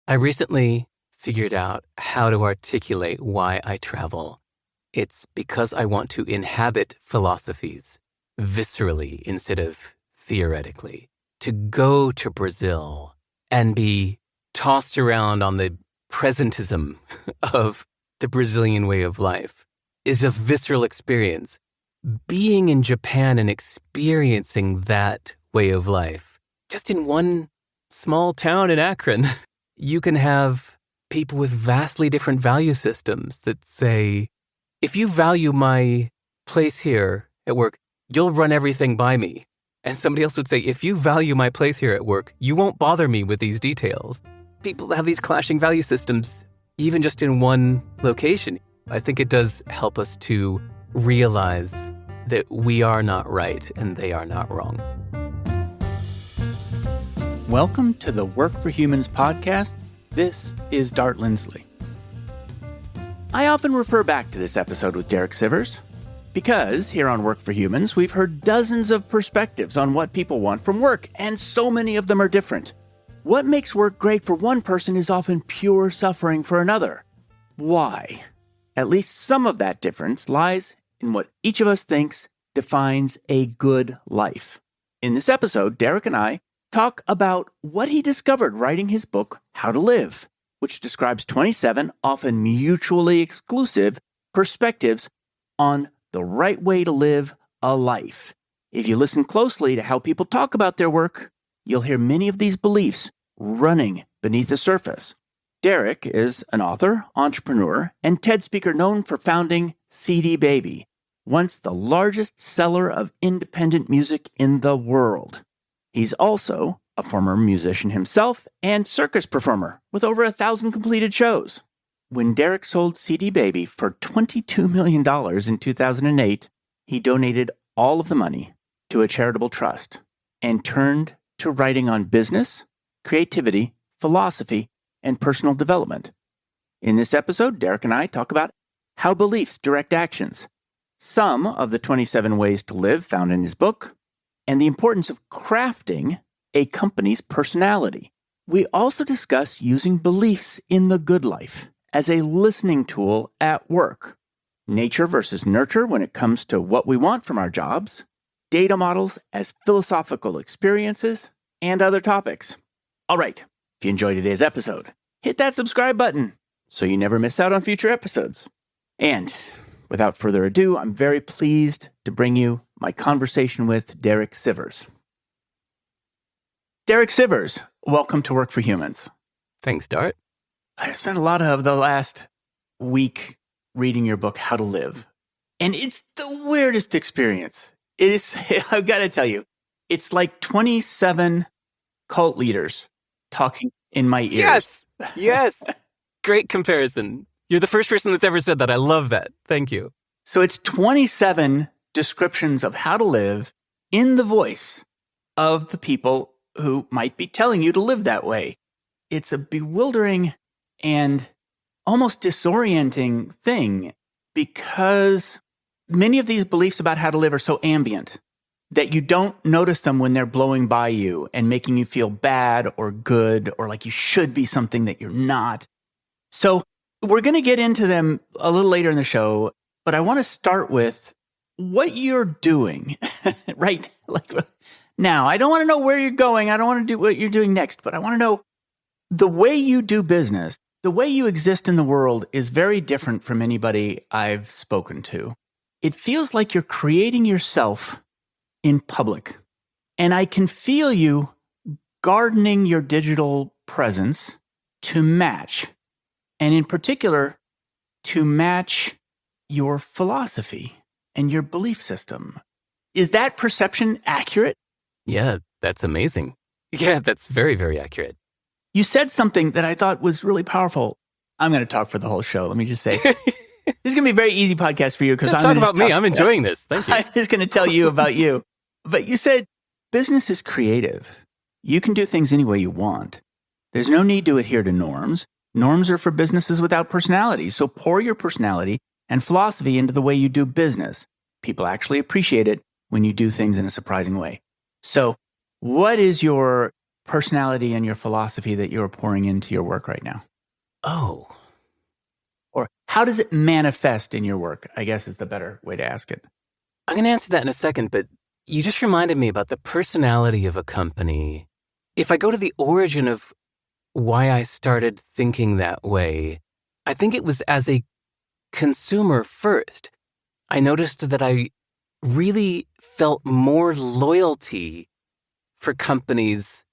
I recently figured out how to articulate why I travel. It's because I want to inhabit philosophies viscerally instead of theoretically. To go to Brazil and be tossed around on the presentism of the Brazilian way of life is a visceral experience. Being in Japan and experiencing that way of life, just in one small town in Akron, you can have people with vastly different value systems that say, if you value my place here at work, you'll run everything by me. And somebody else would say, if you value my place here at work, you won't bother me with these details. People have these clashing value systems, even just in one location. I think it does help us to realize that we are not right and they are not wrong. Welcome to the Work for Humans podcast. This is Dart Lindsley. I often refer back to this episode with Derek Sivers because here on Work for Humans, we've heard dozens of perspectives on what people want from work, and so many of them are different. What makes work great for one person is often pure suffering for another. Why? At least some of that difference lies in what each of us thinks defines a good life. In this episode, Derek and I talk about what he discovered writing his book, How to Live, which describes 27 often mutually exclusive perspectives on the right way to live a life. If you listen closely to how people talk about their work, you'll hear many of these beliefs running beneath the surface. Derek is an author, entrepreneur, and TED speaker known for founding CD Baby, once the largest seller of independent music in the world. He's also a former musician himself and circus performer with over 1,000 completed shows. When Derek sold CD Baby for $22 million in 2008, he donated all of the money to a charitable trust and turned to writing on business, creativity, philosophy, and personal development. In this episode, Derek and I talk about how beliefs direct actions, some of the 27 ways to live found in his book, and the importance of crafting a company's personality. We also discuss using beliefs in the good life as a listening tool at work, nature versus nurture when it comes to what we want from our jobs, data models as philosophical experiences, and other topics. All right. If you enjoyed today's episode, hit that subscribe button so you never miss out on future episodes. And without further ado, I'm very pleased to bring you my conversation with Derek Sivers. Derek Sivers, welcome to Work for Humans. Thanks, Dart. I spent a lot of the last week reading your book, How to Live, and it's the weirdest experience. It is, I've got to tell you, it's like 27 cult leaders talking in my ears. Yes. Great comparison. You're the first person that's ever said that. I love that. Thank you. So it's 27 descriptions of how to live in the voice of the people who might be telling you to live that way. It's a bewildering and almost disorienting thing because many of these beliefs about how to live are so ambient that you don't notice them when they're blowing by you and making you feel bad or good or like you should be something that you're not. So we're going to get into them a little later in the show, but I want to start with what you're doing right like now. I don't want to know where you're going. I don't want to do what you're doing next, but I want to know the way you do business, the way you exist in the world is very different from anybody I've spoken to. It feels like you're creating yourself in public. And I can feel you gardening your digital presence to match, and in particular, to match your philosophy and your belief system. Is that perception accurate? Yeah, that's amazing. Yeah, that's very, very accurate. You said something that I thought was really powerful. I'm going to talk for the whole show. Let me just say, this is going to be a very easy podcast for you because I'm talk about me. I'm enjoying this. Thank you. I'm just going to tell you about you. But you said business is creative. You can do things any way you want. There's no need to adhere to norms. Norms are for businesses without personality. So pour your personality and philosophy into the way you do business. People actually appreciate it when you do things in a surprising way. So what is your personality and your philosophy that you're pouring into your work right now? Oh, Or how does it manifest in your work? I guess is the better way to ask it. I'm going to answer that in a second, but you just reminded me about the personality of a company. If I go to the origin of why I started thinking that way, I think it was as a consumer first. I noticed that I really felt more loyalty for companies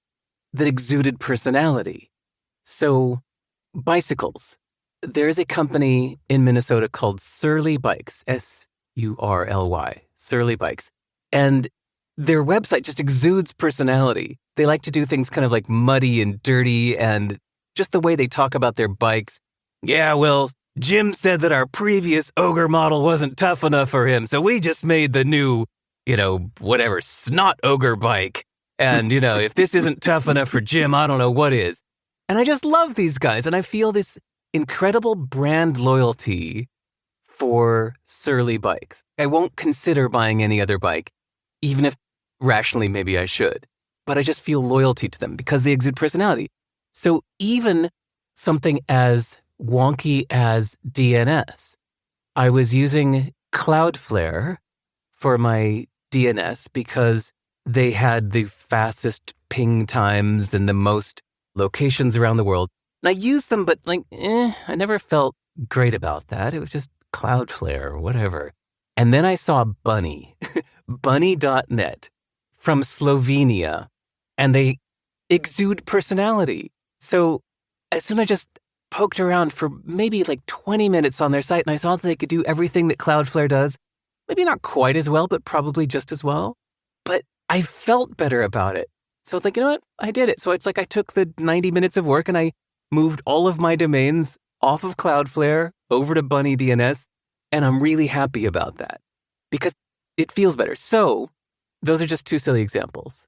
that exuded personality. So, bicycles. There's a company in Minnesota called Surly Bikes, Surly, Surly Bikes. And their website just exudes personality. They like to do things kind of like muddy and dirty, and just the way they talk about their bikes. Yeah, well, Jim said that our previous Ogre model wasn't tough enough for him, so we just made the new, whatever, Snot Ogre bike. And, if this isn't tough enough for Jim, I don't know what is. And I just love these guys, and I feel this incredible brand loyalty for Surly Bikes. I won't consider buying any other bike, even if rationally maybe I should. But I just feel loyalty to them because they exude personality. So even something as wonky as DNS, I was using Cloudflare for my DNS because they had the fastest ping times and the most locations around the world. And I used them, but I never felt great about that. It was just Cloudflare or whatever. And then I saw Bunny, bunny.net from Slovenia, and they exude personality. So as soon as I just poked around for maybe 20 minutes on their site, and I saw that they could do everything that Cloudflare does, maybe not quite as well, but probably just as well. But I felt better about it. So it's you know what? I did it. So it's I took the 90 minutes of work and I moved all of my domains off of Cloudflare over to Bunny DNS, and I'm really happy about that because it feels better. So those are just two silly examples.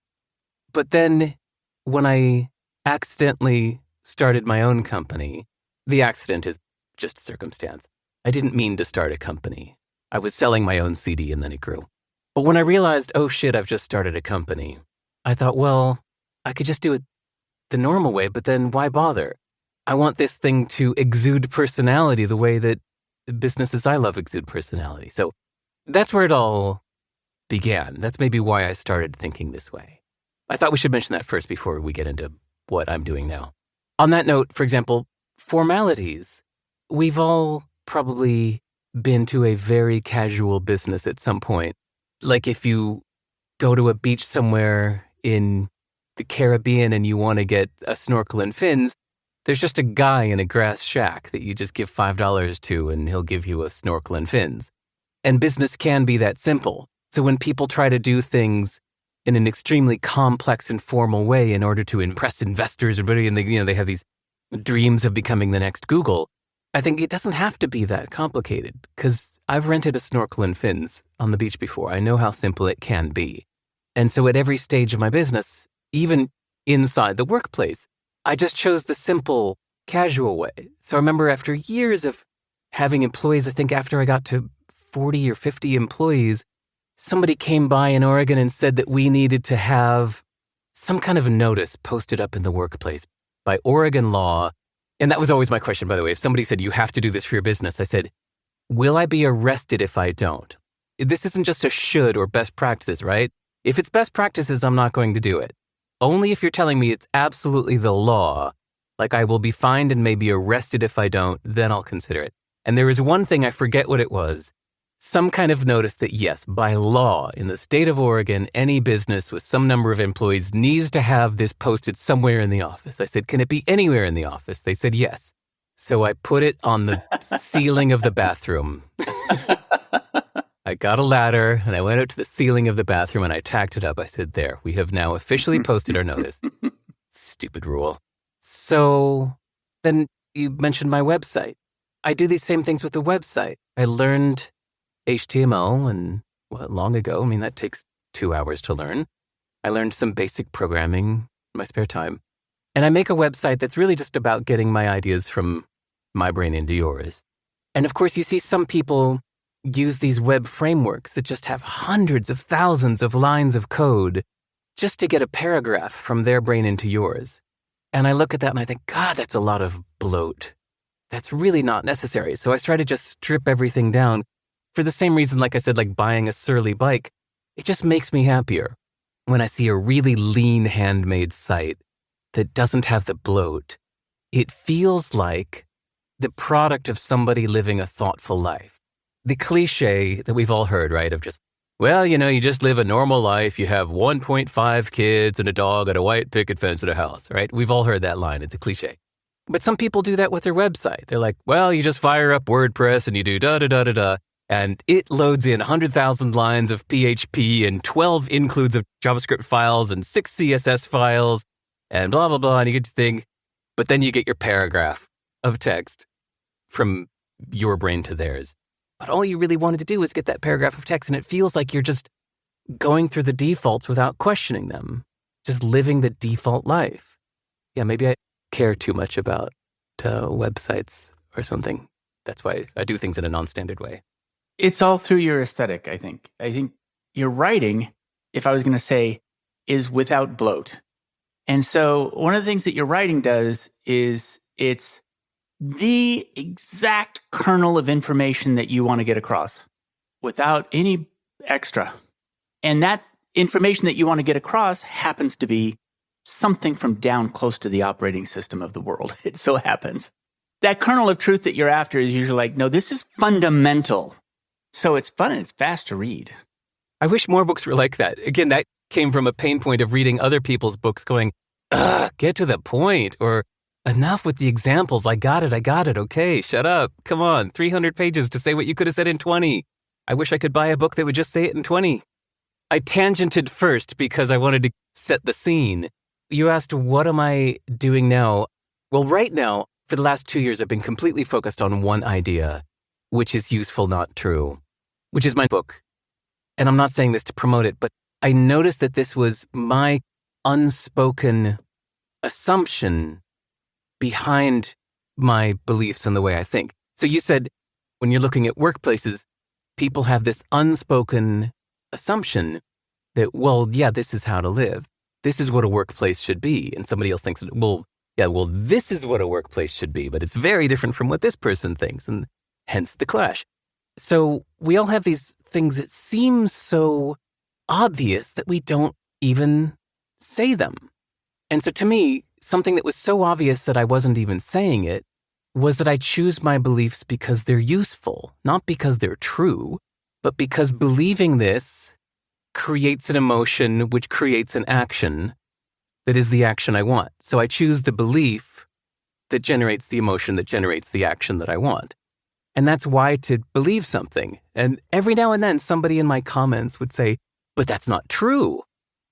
But then when I accidentally started my own company, the accident is just circumstance. I didn't mean to start a company. I was selling my own CD and then it grew. But when I realized, oh shit, I've just started a company, I thought, well, I could just do it the normal way, but then why bother? I want this thing to exude personality the way that businesses I love exude personality. So that's where it all began. That's maybe why I started thinking this way. I thought we should mention that first before we get into what I'm doing now. On that note, for example, formalities. We've all probably been to a very casual business at some point. Like if you go to a beach somewhere in the Caribbean and you want to get a snorkel and fins, there's just a guy in a grass shack that you just give $5 to and he'll give you a snorkel and fins. And business can be that simple. So when people try to do things in an extremely complex and formal way in order to impress investors or and they have these dreams of becoming the next Google, I think it doesn't have to be that complicated because I've rented a snorkel and fins on the beach before. I know how simple it can be. And so at every stage of my business, even inside the workplace, I just chose the simple, casual way. So I remember after years of having employees, I think after I got to 40 or 50 employees, somebody came by in Oregon and said that we needed to have some kind of a notice posted up in the workplace by Oregon law. And that was always my question, by the way. If somebody said, you have to do this for your business, I said, will I be arrested if I don't? This isn't just a should or best practices, right? If it's best practices, I'm not going to do it. Only if you're telling me it's absolutely the law, like I will be fined and maybe arrested if I don't, then I'll consider it. And there was one thing, I forget what it was, some kind of notice that yes, by law, in the state of Oregon, any business with some number of employees needs to have this posted somewhere in the office. I said, can it be anywhere in the office? They said yes. So I put it on the ceiling of the bathroom. I got a ladder and I went out to the ceiling of the bathroom and I tacked it up. I said, there, we have now officially posted our notice. Stupid rule. So then you mentioned my website. I do these same things with the website. I learned HTML and long ago. I mean, that takes 2 hours to learn. I learned some basic programming in my spare time. And I make a website that's really just about getting my ideas from my brain into yours. And of course, you see some people use these web frameworks that just have hundreds of thousands of lines of code. just to get a paragraph from their brain into yours. And I look at that and I think, God, that's a lot of bloat. That's really not necessary. So I try to just strip everything down for the same reason, like I said, like buying a surly bike. It just makes me happier when I see a really lean handmade site that doesn't have the bloat. It feels like the product of somebody living a thoughtful life. The cliche that we've all heard, right, of just, well, you just live a normal life. You have 1.5 kids and a dog and a white picket fence and a house, right? We've all heard that line. It's a cliche. But some people do that with their website. They're like, well, you just fire up WordPress and you do da-da-da-da-da, and it loads in 100,000 lines of PHP and 12 includes of JavaScript files and 6 CSS files and blah, blah, blah. And you get to think, but then you get your paragraph of text from your brain to theirs. But all you really wanted to do was get that paragraph of text, and it feels like you're just going through the defaults without questioning them, just living the default life. Yeah, maybe I care too much about websites or something. That's why I do things in a non-standard way. It's all through your aesthetic, I think. I think your writing, if I was going to say, is without bloat. And so one of the things that your writing does is it's the exact kernel of information that you want to get across without any extra. And that information that you want to get across happens to be something from down close to the operating system of the world. It so happens. That kernel of truth that you're after is usually like, no, this is fundamental. So it's fun and it's fast to read. I wish more books were like that. Again, that came from a pain point of reading other people's books going, get to the point, or enough with the examples. I got it. Okay, shut up. Come on, 300 pages to say what you could have said in 20. I wish I could buy a book that would just say it in 20. I tangented first because I wanted to set the scene. You asked, what am I doing now? Well, right now, for the last 2 years, I've been completely focused on one idea, which is useful, not true, which is my book. And I'm not saying this to promote it, but I noticed that this was my unspoken assumption behind my beliefs and the way I think. So you said, when you're looking at workplaces, people have this unspoken assumption that, well, yeah, this is how to live. This is what a workplace should be. And somebody else thinks, well, this is what a workplace should be, but it's very different from what this person thinks, and hence the clash. So we all have these things that seem so obvious that we don't even say them. And so to me, something that was so obvious that I wasn't even saying it was that I choose my beliefs because they're useful, not because they're true, but because believing this creates an emotion, which creates an action that is the action I want. So I choose the belief that generates the emotion that generates the action that I want. And that's why to believe something. And every now and then somebody in my comments would say, but that's not true.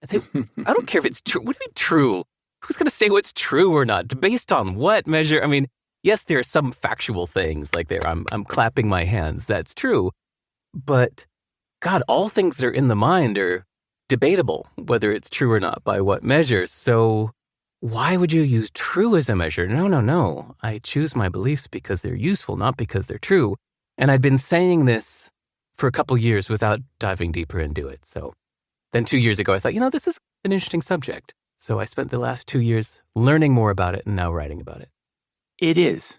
I'd say, I don't care if it's true. What do you mean true? Who's going to say what's true or not? Based on what measure? I mean, yes, there are some factual things like there. I'm clapping my hands. That's true. But God, all things that are in the mind are debatable, whether it's true or not, by what measure. So why would you use true as a measure? No. I choose my beliefs because they're useful, not because they're true. And I've been saying this for a couple years without diving deeper into it. So then 2 years ago, I thought, this is an interesting subject. So I spent the last 2 years learning more about it and now writing about it. It is.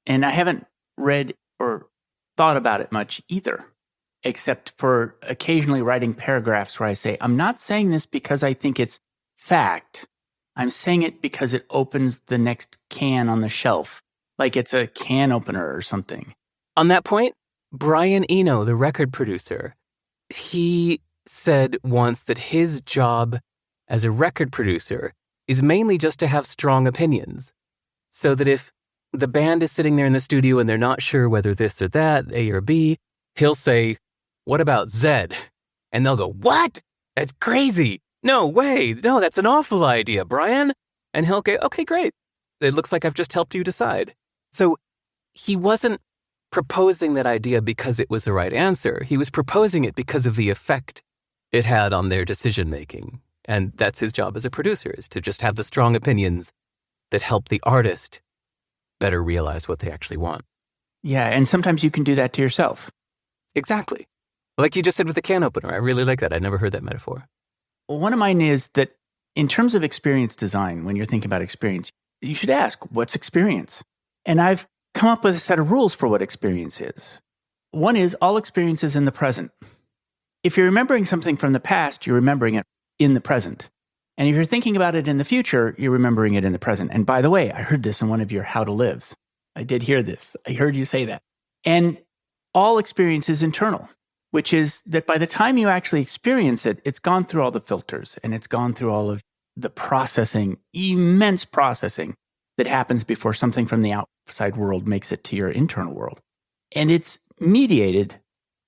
And I haven't read or thought about it much either, except for occasionally writing paragraphs where I say, I'm not saying this because I think it's fact. I'm saying it because it opens the next can on the shelf, like it's a can opener or something. On that point, Brian Eno, the record producer, he said once that his job as a record producer is mainly just to have strong opinions. So that if the band is sitting there in the studio and they're not sure whether this or that, A or B, he'll say, what about Z? And they'll go, what? That's crazy. No way. No, that's an awful idea, Brian. And he'll go, okay, great. It looks like I've just helped you decide. So he wasn't proposing that idea because it was the right answer. He was proposing it because of the effect it had on their decision-making. And that's his job as a producer, is to just have the strong opinions that help the artist better realize what they actually want. Yeah, and sometimes you can do that to yourself. Exactly. Like you just said with the can opener. I really like that. I never heard that metaphor. One of mine is that in terms of experience design, when you're thinking about experience, you should ask, what's experience? And I've come up with a set of rules for what experience is. One is all experience is in the present. If you're remembering something from the past, you're remembering it in the present. And if you're thinking about it in the future, you're remembering it in the present. And by the way, I heard this in one of your How to Lives. I did hear this. I heard you say that. And all experience is internal, which is that by the time you actually experience it, it's gone through all the filters and it's gone through all of the processing, immense processing that happens before something from the outside world makes it to your internal world. And it's mediated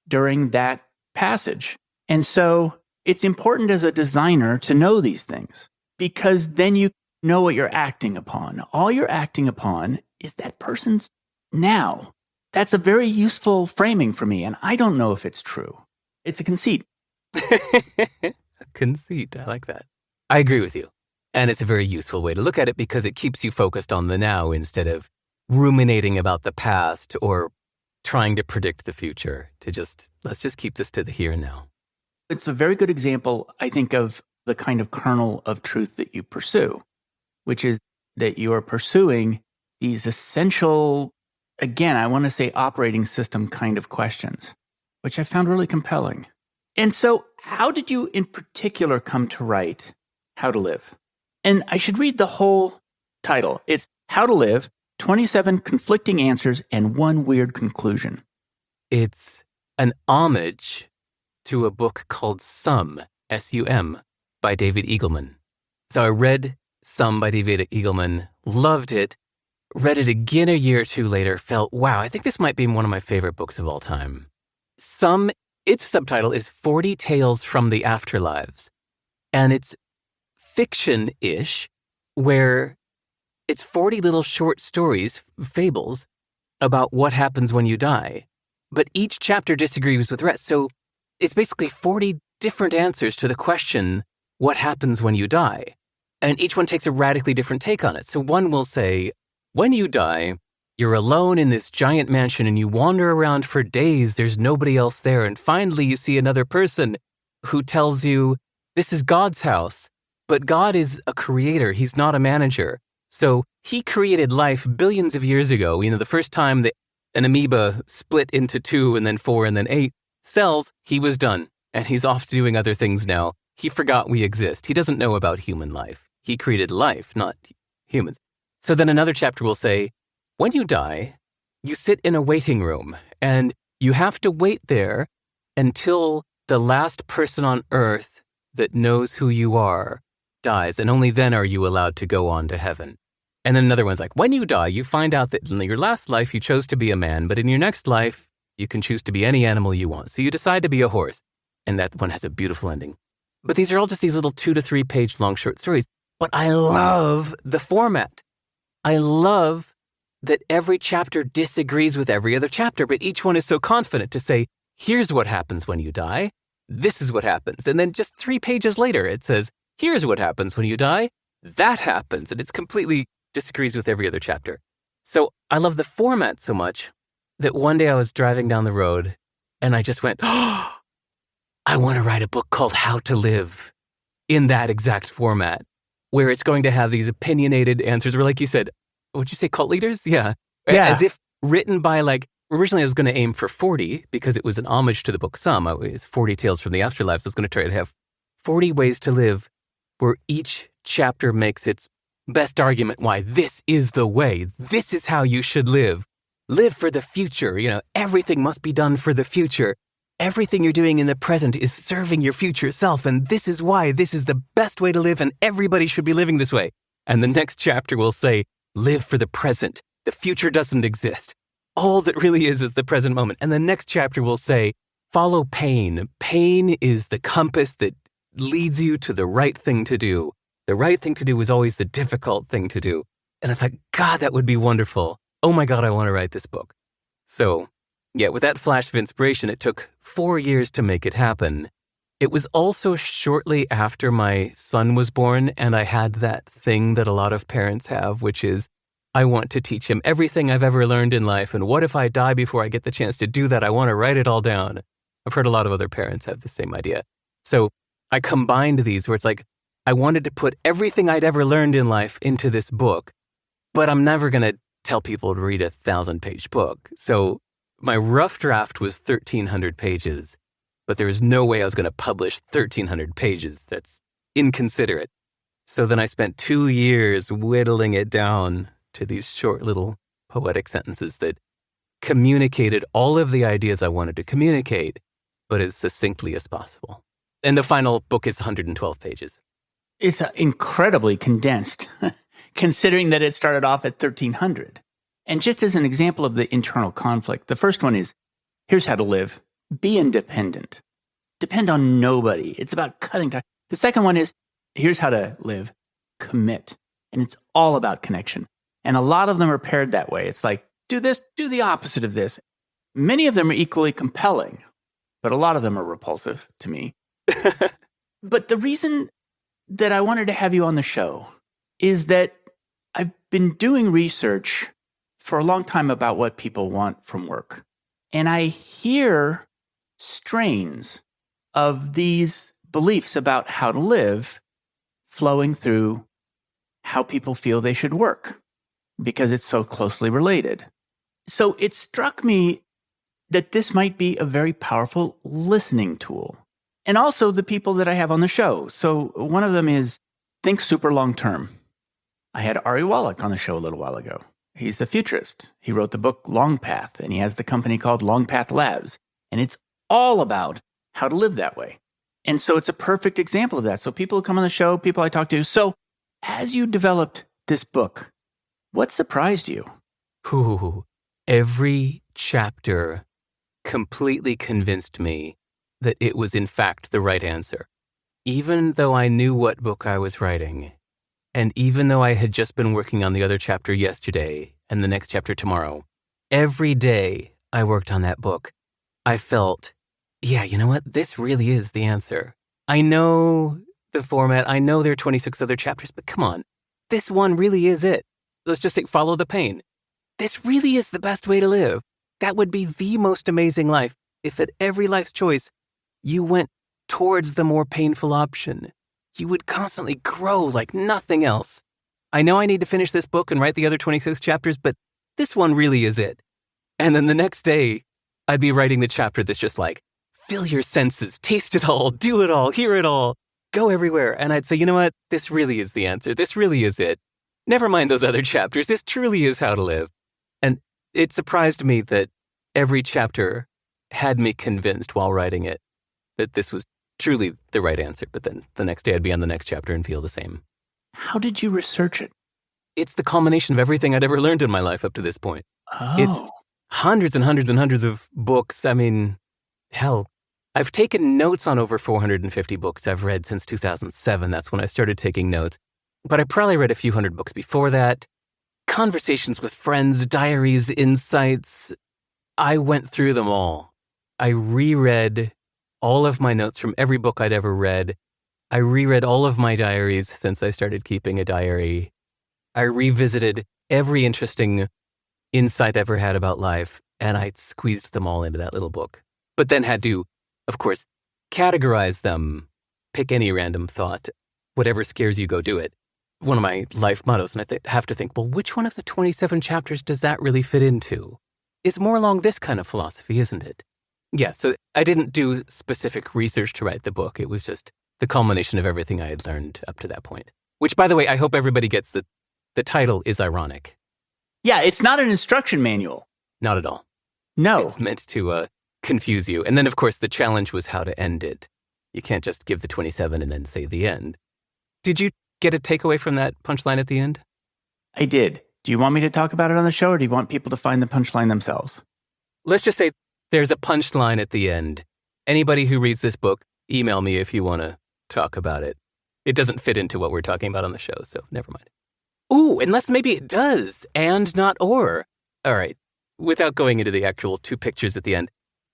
during that passage. And so it's important as a designer to know these things because then you know what you're acting upon. All you're acting upon is that person's now. That's a very useful framing for me, and I don't know if it's true. It's a conceit. A conceit. I like that. I agree with you. And it's a very useful way to look at it because it keeps you focused on the now instead of ruminating about the past or trying to predict the future. Let's just keep this to the here and now. It's a very good example, I think, of the kind of kernel of truth that you pursue, which is that you are pursuing these essential, again, I want to say operating system kind of questions, which I found really compelling. And so how did you in particular come to write How to Live? And I should read the whole title. It's How to Live, 27 Conflicting Answers and One Weird Conclusion. It's an homage to a book called Some, S-U-M, by David Eagleman. So I read Some by David Eagleman, loved it, read it again a year or two later, felt, wow, I think this might be one of my favorite books of all time. Some, its subtitle is 40 Tales from the Afterlives. And it's fiction-ish, where it's 40 little short stories, fables, about what happens when you die. But each chapter disagrees with the rest. So it's basically 40 different answers to the question, what happens when you die? And each one takes a radically different take on it. So one will say, when you die, you're alone in this giant mansion and you wander around for days. There's nobody else there. And finally, you see another person who tells you, this is God's house. But God is a creator. He's not a manager. So he created life billions of years ago. The first time that an amoeba split into 2 and then 4 and then 8 cells, he was done. And he's off doing other things now. He forgot we exist. He doesn't know about human life. He created life, not humans. So then another chapter will say, when you die, you sit in a waiting room and you have to wait there until the last person on earth that knows who you are dies. And only then are you allowed to go on to heaven. And then another one's like, when you die, you find out that in your last life, you chose to be a man, but in your next life, you can choose to be any animal you want. So you decide to be a horse. And that one has a beautiful ending. But these are all just these little 2 to 3 page long short stories. But I love the format. I love that every chapter disagrees with every other chapter, but each one is so confident to say, here's what happens when you die. This is what happens. And then just 3 pages later, it says, here's what happens when you die. That happens. And it's completely disagrees with every other chapter. So I love the format so much that one day I was driving down the road and I just went, oh, I want to write a book called How to Live in that exact format, where it's going to have these opinionated answers, or like you said, would you say cult leaders? Yeah. As if written by originally I was going to aim for 40 because it was an homage to the book Some. It was 40 Tales from the Afterlife. So I was going to try to have 40 ways to live where each chapter makes its best argument why this is the way. This is how you should live. Live for the future. Everything must be done for the future. Everything you're doing in the present is serving your future self. And this is why this is the best way to live. And everybody should be living this way. And the next chapter will say, live for the present. The future doesn't exist. All that really is the present moment. And the next chapter will say, follow pain. Pain is the compass that leads you to the right thing to do. The right thing to do is always the difficult thing to do. And I thought, God, that would be wonderful. Oh my God, I want to write this book. So, yeah, with that flash of inspiration, it took 4 years to make it happen. It was also shortly after my son was born, and I had that thing that a lot of parents have, which is, I want to teach him everything I've ever learned in life, and what if I die before I get the chance to do that? I want to write it all down. I've heard a lot of other parents have the same idea. So I combined these where it's like, I wanted to put everything I'd ever learned in life into this book, but I'm never going to tell people to read a 1,000-page book. So my rough draft was 1,300 pages, but there was no way I was going to publish 1,300 pages. That's inconsiderate. So then I spent 2 years whittling it down to these short little poetic sentences that communicated all of the ideas I wanted to communicate, but as succinctly as possible. And the final book is 112 pages. It's incredibly condensed, considering that it started off at 1,300. And just as an example of the internal conflict, the first one is, here's how to live. Be independent. Depend on nobody. It's about cutting time. The second one is, here's how to live. Commit. And it's all about connection. And a lot of them are paired that way. It's like, do this, do the opposite of this. Many of them are equally compelling, but a lot of them are repulsive to me. But the reason that I wanted to have you on the show is that I've been doing research for a long time about what people want from work. And I hear strains of these beliefs about how to live flowing through how people feel they should work because it's so closely related. So it struck me that this might be a very powerful listening tool. And also the people that I have on the show. So one of them is Think Super Long Term. I had Ari Wallach on the show a little while ago. He's a futurist. He wrote the book Long Path, and he has the company called Long Path Labs. And it's all about how to live that way. And so it's a perfect example of that. So people who come on the show, people I talk to. So as you developed this book, what surprised you? Ooh, every chapter completely convinced me that it was in fact the right answer. Even though I knew what book I was writing, and even though I had just been working on the other chapter yesterday and the next chapter tomorrow, every day I worked on that book, I felt, yeah, you know what? This really is the answer. I know the format. I know there are 26 other chapters, but come on. This one really is it. Let's just say follow the pain. This really is the best way to live. That would be the most amazing life if at every life's choice, you went towards the more painful option. You would constantly grow like nothing else. I know I need to finish this book and write the other 26 chapters, but this one really is it. And then the next day, I'd be writing the chapter that's just like, fill your senses, taste it all, do it all, hear it all, go everywhere. And I'd say, you know what? This really is the answer. This really is it. Never mind those other chapters. This truly is how to live. And it surprised me that every chapter had me convinced while writing it that this was truly the right answer. But then the next day I'd be on the next chapter and feel the same. How did you research it? It's the culmination of everything I'd ever learned in my life up to this point. Oh. It's hundreds and hundreds and hundreds of books. I mean, hell, I've taken notes on over 450 books I've read since 2007. That's when I started taking notes. But I probably read a few hundred books before that. Conversations with friends, diaries, insights. I went through them all. I reread all of my notes from every book I'd ever read. I reread all of my diaries since I started keeping a diary. I revisited every interesting insight I ever had about life, and I squeezed them all into that little book. But then had to, of course, categorize them, pick any random thought. Whatever scares you, go do it. One of my life mottos, and I have to think, well, which one of the 27 chapters does that really fit into? It's more along this kind of philosophy, isn't it? Yeah, so I didn't do specific research to write the book. It was just the culmination of everything I had learned up to that point. Which, by the way, I hope everybody gets that the title is ironic. Yeah, it's not an instruction manual. Not at all. No. It's meant to confuse you. And then, of course, the challenge was how to end it. You can't just give the 27 and then say the end. Did you get a takeaway from that punchline at the end? I did. Do you want me to talk about it on the show, or do you want people to find the punchline themselves? Let's just say there's a punchline at the end. Anybody who reads this book, email me if you want to talk about it. It doesn't fit into what we're talking about on the show, so never mind. Ooh, unless maybe it does, and not or. All right, without going into the actual two pictures at the end.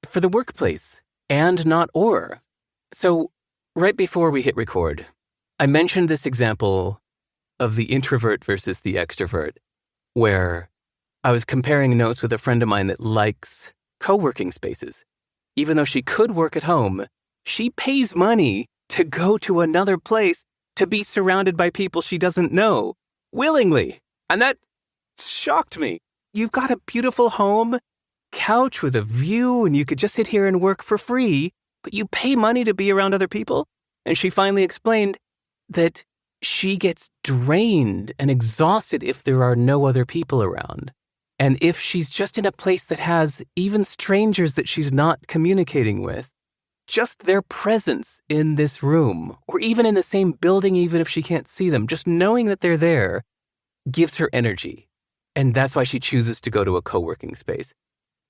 For the workplace, and not or. So right before we hit record, I mentioned this example of the introvert versus the extrovert, where I was comparing notes with a friend of mine that likes co-working spaces. Even though she could work at home, she pays money to go to another place to be surrounded by people she doesn't know, willingly. And that shocked me. You've got a beautiful home, couch with a view, and you could just sit here and work for free, but you pay money to be around other people? And she finally explained that she gets drained and exhausted if there are no other people around. And if she's just in a place that has even strangers that she's not communicating with, just their presence in this room, or even in the same building, even if she can't see them, just knowing that they're there gives her energy. And that's why she chooses to go to a co-working space.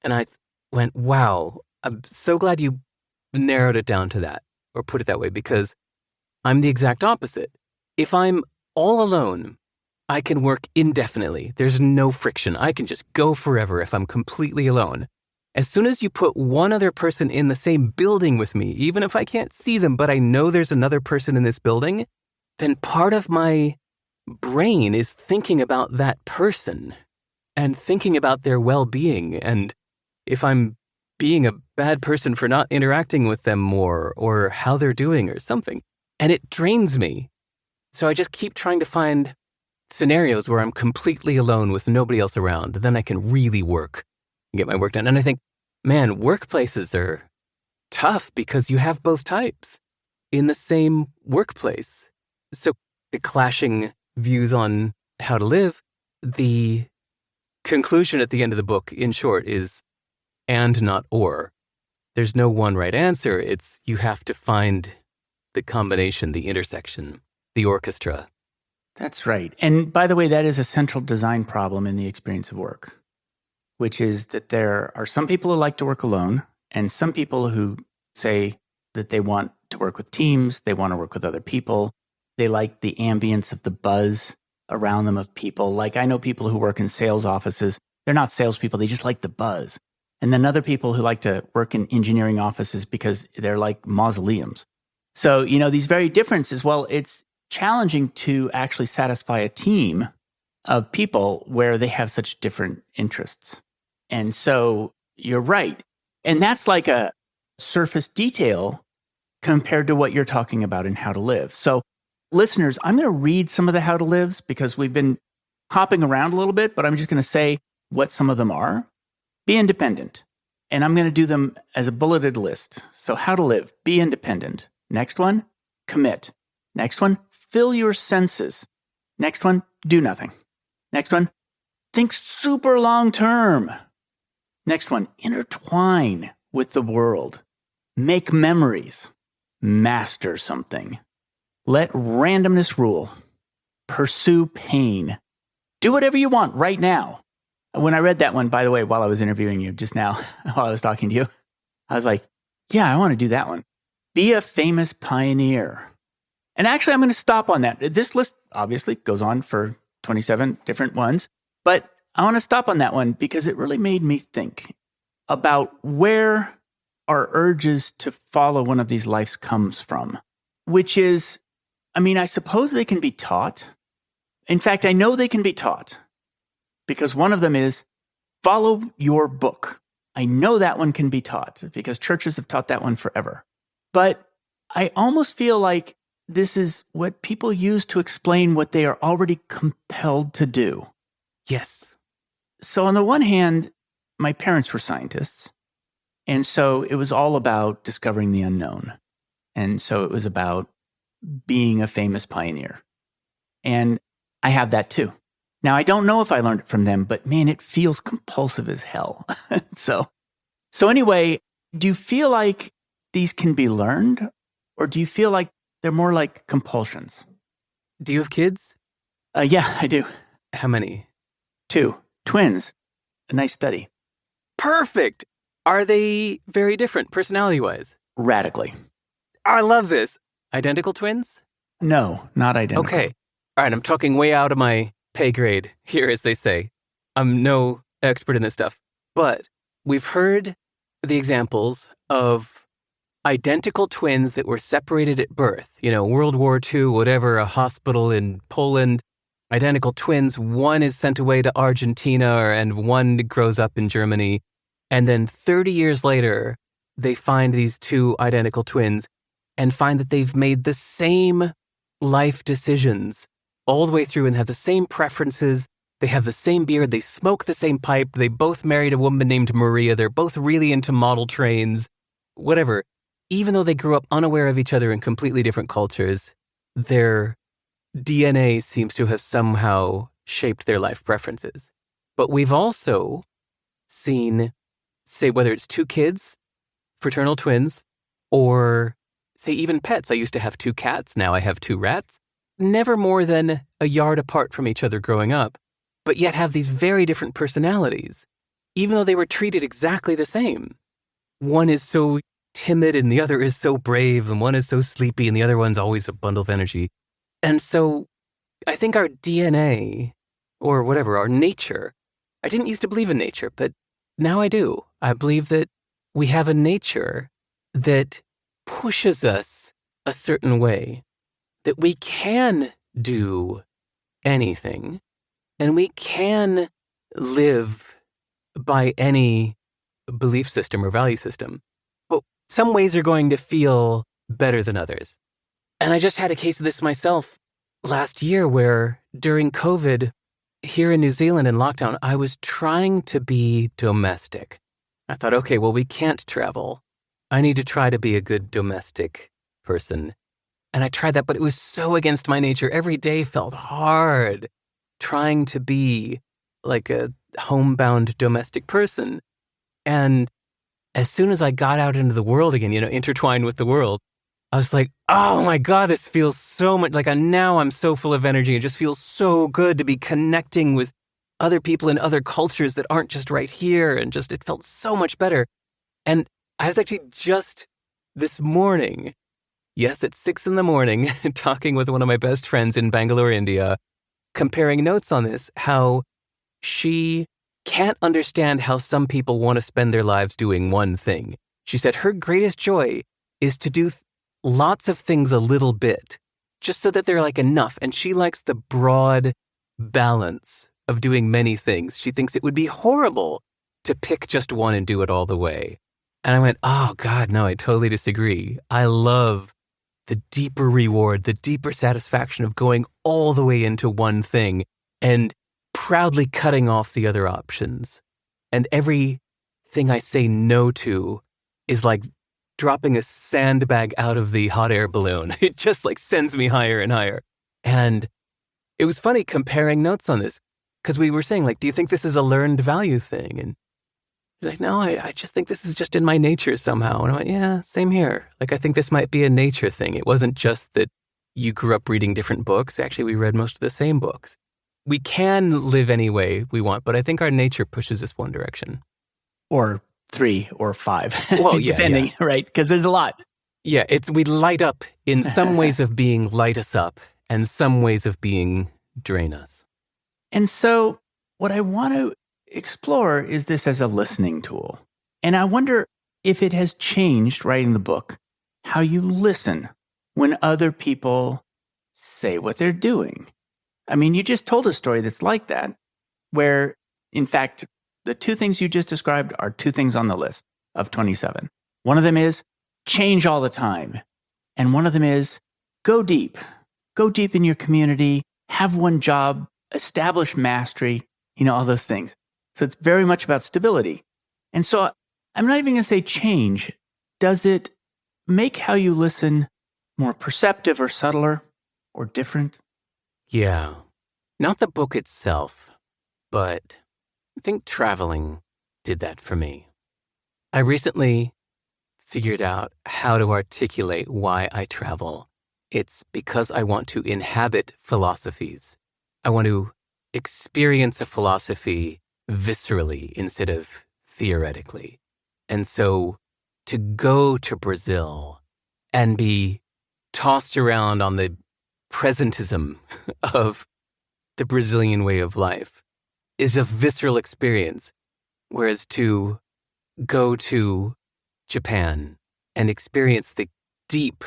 And I went, wow, I'm so glad you narrowed it down to that, or put it that way, because I'm the exact opposite. If I'm all alone, I can work indefinitely. There's no friction. I can just go forever if I'm completely alone. As soon as you put one other person in the same building with me, even if I can't see them, but I know there's another person in this building, then part of my brain is thinking about that person and thinking about their well-being. And if I'm being a bad person for not interacting with them more, or how they're doing or something, and it drains me. So I just keep trying to find scenarios where I'm completely alone with nobody else around. Then I can really work and get my work done. And I think, man, workplaces are tough because you have both types in the same workplace. So the clashing views on how to live, the conclusion at the end of the book, in short, is and not or. There's no one right answer. It's you have to find the combination, the intersection, the orchestra. That's right. And by the way, that is a central design problem in the experience of work, which is that there are some people who like to work alone, and some people who say that they want to work with teams, they want to work with other people, they like the ambience of the buzz around them of people. Like I know people who work in sales offices, they're not salespeople, they just like the buzz. And then other people who like to work in engineering offices because they're like mausoleums. So, these very differences, well, it's challenging to actually satisfy a team of people where they have such different interests. And so you're right. And that's like a surface detail compared to what you're talking about in How to Live. So listeners, I'm going to read some of the How to Lives because we've been hopping around a little bit, but I'm just going to say what some of them are. Be independent. And I'm going to do them as a bulleted list. So How to Live, be independent. Next one, commit. Next one, fill your senses. Next one, do nothing. Next one, think super long term. Next one, intertwine with the world. Make memories. Master something. Let randomness rule. Pursue pain. Do whatever you want right now. When I read that one, by the way, while I was interviewing you just now, while I was talking to you, I was like, yeah, I want to do that one. Be a famous pioneer. And actually, I'm going to stop on that. This list obviously goes on for 27 different ones, but I want to stop on that one because it really made me think about where our urges to follow one of these lives comes from, which is, I suppose they can be taught. In fact, I know they can be taught because one of them is follow your book. I know that one can be taught because churches have taught that one forever. But I almost feel like this is what people use to explain what they are already compelled to do. Yes. So on the one hand, my parents were scientists. And so it was all about discovering the unknown. And so it was about being a famous pioneer. And I have that too. Now, I don't know if I learned it from them, but man, it feels compulsive as hell. So anyway, do you feel like these can be learned? Or do you feel like they're more like compulsions? Do you have kids? Yeah, I do. How many? 2. Twins. A nice study. Perfect. Are they very different personality-wise? Radically. I love this. Identical twins? No, not identical. Okay. All right, I'm talking way out of my pay grade here, as they say. I'm no expert in this stuff. But we've heard the examples of identical twins that were separated at birth. World War II, whatever, a hospital in Poland. Identical twins. One is sent away to Argentina and one grows up in Germany. And then 30 years later, they find these 2 identical twins and find that they've made the same life decisions all the way through and have the same preferences. They have the same beard. They smoke the same pipe. They both married a woman named Maria. They're both really into model trains, whatever. Even though they grew up unaware of each other in completely different cultures, their DNA seems to have somehow shaped their life preferences. But we've also seen, say, whether it's two kids, fraternal twins, or say even pets. I used to have two cats. Now I have two rats. Never more than a yard apart from each other growing up, but yet have these very different personalities, even though they were treated exactly the same. One is so timid and the other is so brave, and one is so sleepy and the other one's always a bundle of energy. And so I think our DNA, or whatever, our nature, I didn't used to believe in nature, but now I do. I believe that we have a nature that pushes us a certain way, that we can do anything, and we can live by any belief system or value system. But some ways are going to feel better than others. And I just had a case of this myself last year where during COVID, here in New Zealand in lockdown, I was trying to be domestic. I thought, okay, well, we can't travel. I need to try to be a good domestic person. And I tried that, but it was so against my nature. Every day felt hard trying to be like a homebound domestic person. And as soon as I got out into the world again, intertwined with the world, I was like, oh my God, this feels so much like now I'm so full of energy. It just feels so good to be connecting with other people in other cultures that aren't just right here. And just, it felt so much better. And I was actually just this morning, yes, at 6 a.m, talking with one of my best friends in Bangalore, India, comparing notes on this, how she can't understand how some people want to spend their lives doing one thing. She said her greatest joy is to do lots of things a little bit, just so that they're like enough. And she likes the broad balance of doing many things. She thinks it would be horrible to pick just one and do it all the way. And I went, oh God, no, I totally disagree. I love the deeper reward, the deeper satisfaction of going all the way into one thing and proudly cutting off the other options. And everything I say no to is like dropping a sandbag out of the hot air balloon. It just like sends me higher and higher. And it was funny comparing notes on this because we were saying, like, do you think this is a learned value thing? And she's like, no, I just think this is just in my nature somehow. And I went, yeah, same here. Like, I think this might be a nature thing. It wasn't just that you grew up reading different books. Actually, we read most of the same books. We can live any way we want, but I think our nature pushes us one direction. Or 3 or 5, well, yeah, depending, yeah. Right? Because there's a lot. Yeah, we light up in some ways of being light us up and some ways of being drain us. And so what I want to explore is this as a listening tool. And I wonder if it has changed, writing the book, how you listen when other people say what they're doing. I mean, you just told a story that's like that, where, in fact, the 2 things you just described are 2 things on the list of 27. One of them is change all the time. And one of them is go deep in your community, have one job, establish mastery, all those things. So it's very much about stability. And so I'm not even going to say change. Does it make how you listen more perceptive or subtler or different? Yeah. Not the book itself, but I think traveling did that for me. I recently figured out how to articulate why I travel. It's because I want to inhabit philosophies. I want to experience a philosophy viscerally instead of theoretically. And so to go to Brazil and be tossed around on the presentism of the Brazilian way of life is a visceral experience. Whereas to go to Japan and experience the deep,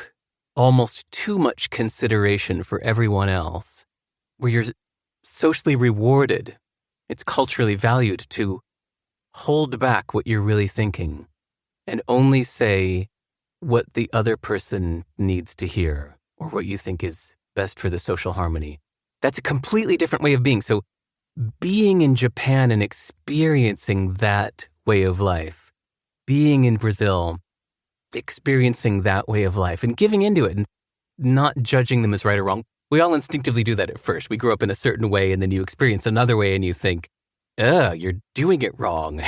almost too much consideration for everyone else, where you're socially rewarded, it's culturally valued to hold back what you're really thinking and only say what the other person needs to hear or what you think is best for the social harmony. That's a completely different way of being. So being in Japan and experiencing that way of life, being in Brazil, experiencing that way of life and giving into it and not judging them as right or wrong. We all instinctively do that at first. We grow up in a certain way and then you experience another way and you think, you're doing it wrong.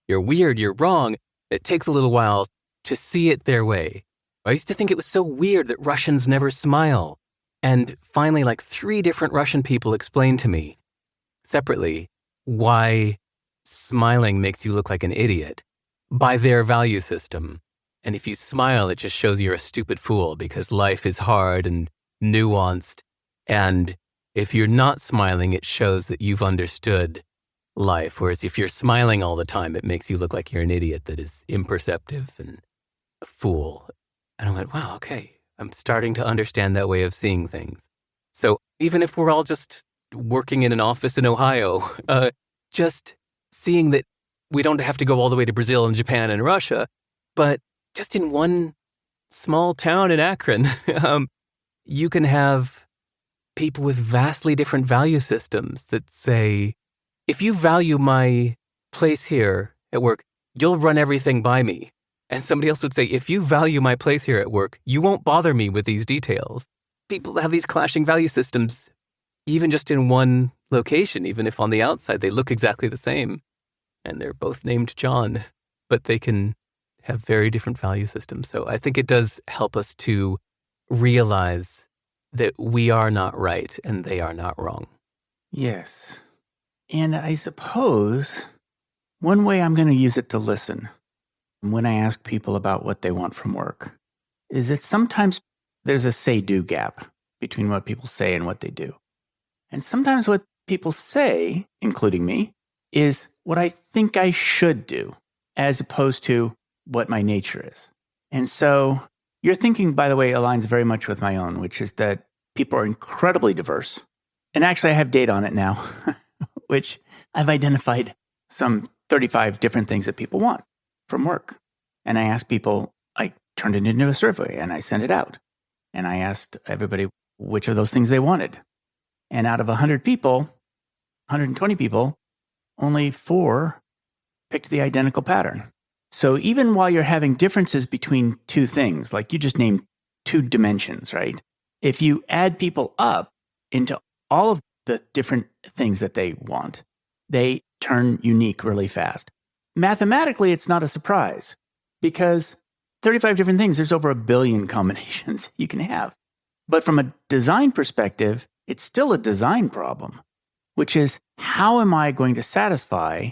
You're weird, you're wrong. It takes a little while to see it their way. I used to think it was so weird that Russians never smile. And finally, like 3 different Russian people explained to me separately why smiling makes you look like an idiot by their value system. And if you smile, it just shows you're a stupid fool because life is hard and nuanced. And if you're not smiling, it shows that you've understood life. Whereas if you're smiling all the time, it makes you look like you're an idiot that is imperceptive and a fool. And I went, wow, okay, I'm starting to understand that way of seeing things. So even if we're all just working in an office in Ohio, just seeing that we don't have to go all the way to Brazil and Japan and Russia, but just in one small town in Akron, you can have people with vastly different value systems that say, if you value my place here at work, you'll run everything by me. And somebody else would say, if you value my place here at work, you won't bother me with these details. People have these clashing value systems, even just in one location, even if on the outside they look exactly the same. And they're both named John, but they can have very different value systems. So I think it does help us to realize that we are not right and they are not wrong. Yes. And I suppose one way I'm going to use it to listen when I ask people about what they want from work is that sometimes there's a say-do gap between what people say and what they do. And sometimes what people say, including me, is what I think I should do, as opposed to what my nature is. And so your thinking, by the way, aligns very much with my own, which is that people are incredibly diverse. And actually, I have data on it now, which I've identified some 35 different things that people want from work. And I asked people, I turned it into a survey and I sent it out. And I asked everybody which of those things they wanted. And out of 100 people, 120 people, only 4 picked the identical pattern. So even while you're having differences between 2 things, like you just named 2 dimensions, right? If you add people up into all of the different things that they want, they turn unique really fast. Mathematically, it's not a surprise because 35 different things, there's over 1 billion combinations you can have. But from a design perspective, it's still a design problem, which is how am I going to satisfy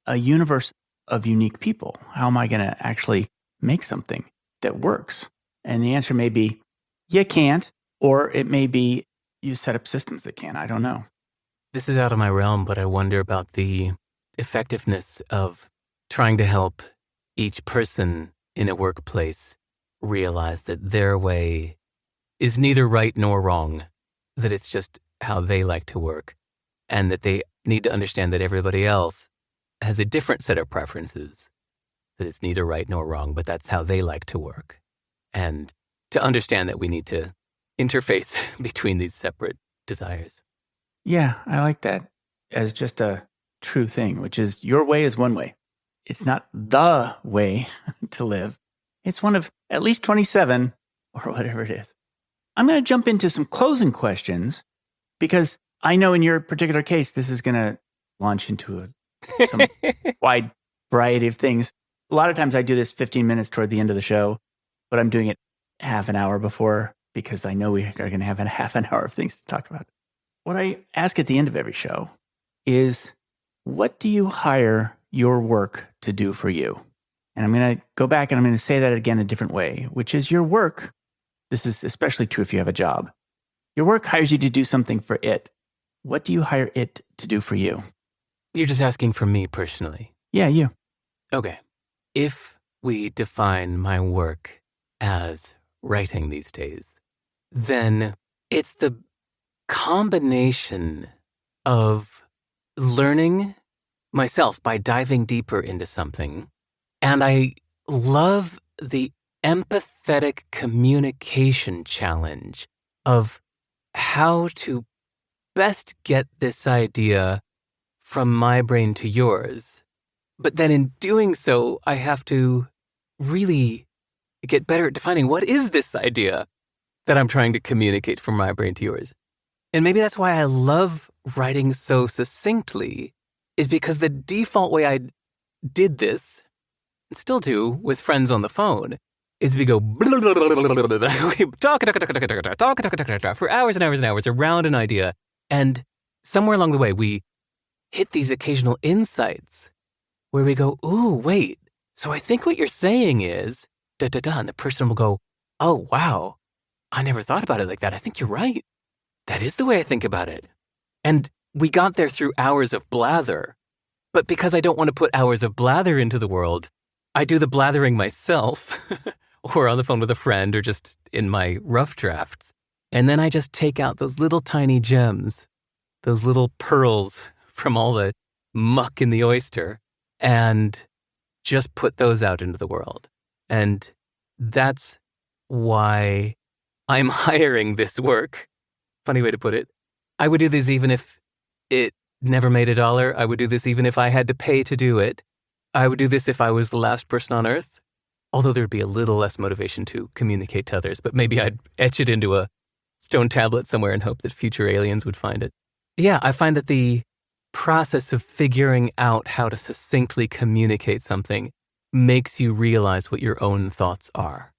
a universe of unique people? How am I going to actually make something that works? And the answer may be, you can't, or it may be you set up systems that can. I don't know. This is out of my realm, but I wonder about the effectiveness of trying to help each person in a workplace realize that their way is neither right nor wrong, that it's just how they like to work, and that they need to understand that everybody else has a different set of preferences, that it's neither right nor wrong, but that's how they like to work. And to understand that we need to interface between these separate desires. Yeah, I like that as just a true thing, which is your way is one way. It's not the way to live. It's one of at least 27 or whatever it is. I'm going to jump into some closing questions because I know in your particular case, this is going to launch into some wide variety of things. A lot of times I do this 15 minutes toward the end of the show, but I'm doing it half an hour before because I know we are going to have a half an hour of things to talk about. What I ask at the end of every show is, what do you hire your work to do for you? And I'm going to go back and I'm going to say that again a different way, which is your work. This is especially true if you have a job. Your work hires you to do something for it. What do you hire it to do for you? You're just asking for me personally. Yeah, you. Okay. If we define my work as writing these days, then it's the combination of learning myself by diving deeper into something. And I love the empathetic communication challenge of how to best get this idea from my brain to yours. But then in doing so, I have to really get better at defining what is this idea that I'm trying to communicate from my brain to yours. And maybe that's why I love writing so succinctly, is because the default way I did this, and still do with friends on the phone, is we go we talk for hours and hours and hours around an idea. And somewhere along the way, we hit these occasional insights where we go, ooh, wait. So I think what you're saying is da-da-da. And the person will go, oh, wow. I never thought about it like that. I think you're right. That is the way I think about it. And we got there through hours of blather. But because I don't want to put hours of blather into the world, I do the blathering myself or on the phone with a friend or just in my rough drafts. And then I just take out those little tiny gems, those little pearls from all the muck in the oyster, and just put those out into the world. And that's why I'm hiring this work. Funny way to put it. I would do this even if it never made $1. I would do this even if I had to pay to do it. I would do this if I was the last person on Earth. Although there'd be a little less motivation to communicate to others, but maybe I'd etch it into a stone tablet somewhere and hope that future aliens would find it. Yeah, I find that the process of figuring out how to succinctly communicate something makes you realize what your own thoughts are.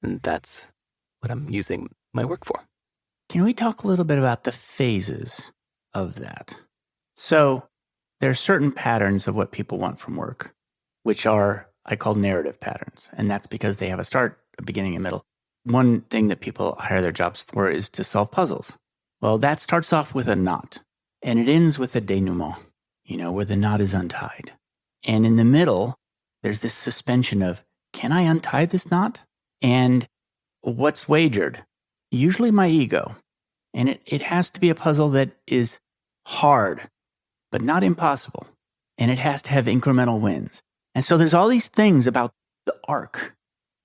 And that's what I'm using my work for. Can we talk a little bit about the phases of that? So there are certain patterns of what people want from work, which are, I call narrative patterns. And that's because they have a start, a beginning, and middle. One thing that people hire their jobs for is to solve puzzles. Well, that starts off with a knot, and it ends with a denouement, where the knot is untied. And in the middle, there's this suspension of, can I untie this knot? And what's wagered? Usually my ego. And it has to be a puzzle that is hard, but not impossible. And it has to have incremental wins. And so there's all these things about the arc.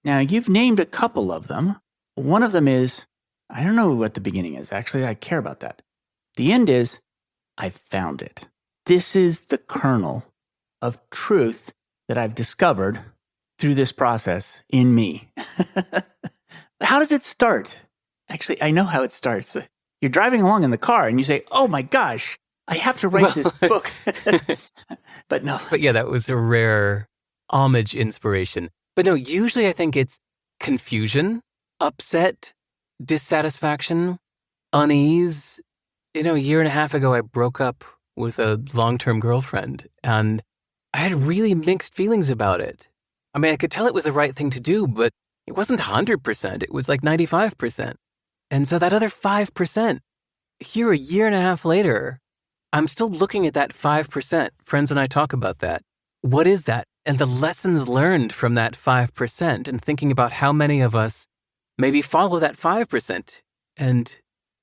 Now, you've named a couple of them. One of them is, I don't know what the beginning is. Actually, I care about that. The end is, I've found it. This is the kernel of truth that I've discovered through this process in me. How does it start? Actually, I know how it starts. You're driving along in the car and you say, oh my gosh, I have to write this book. But no. But yeah, that was a rare homage inspiration. But no, usually I think it's confusion, upset, dissatisfaction, unease. A year and a half ago, I broke up with a long-term girlfriend, and I had really mixed feelings about it. I mean, I could tell it was the right thing to do, but it wasn't 100%. It was like 95%. And so that other 5%, here a year and a half later, I'm still looking at that 5%. Friends and I talk about that. What is that? And the lessons learned from that 5%, and thinking about how many of us maybe follow that 5% and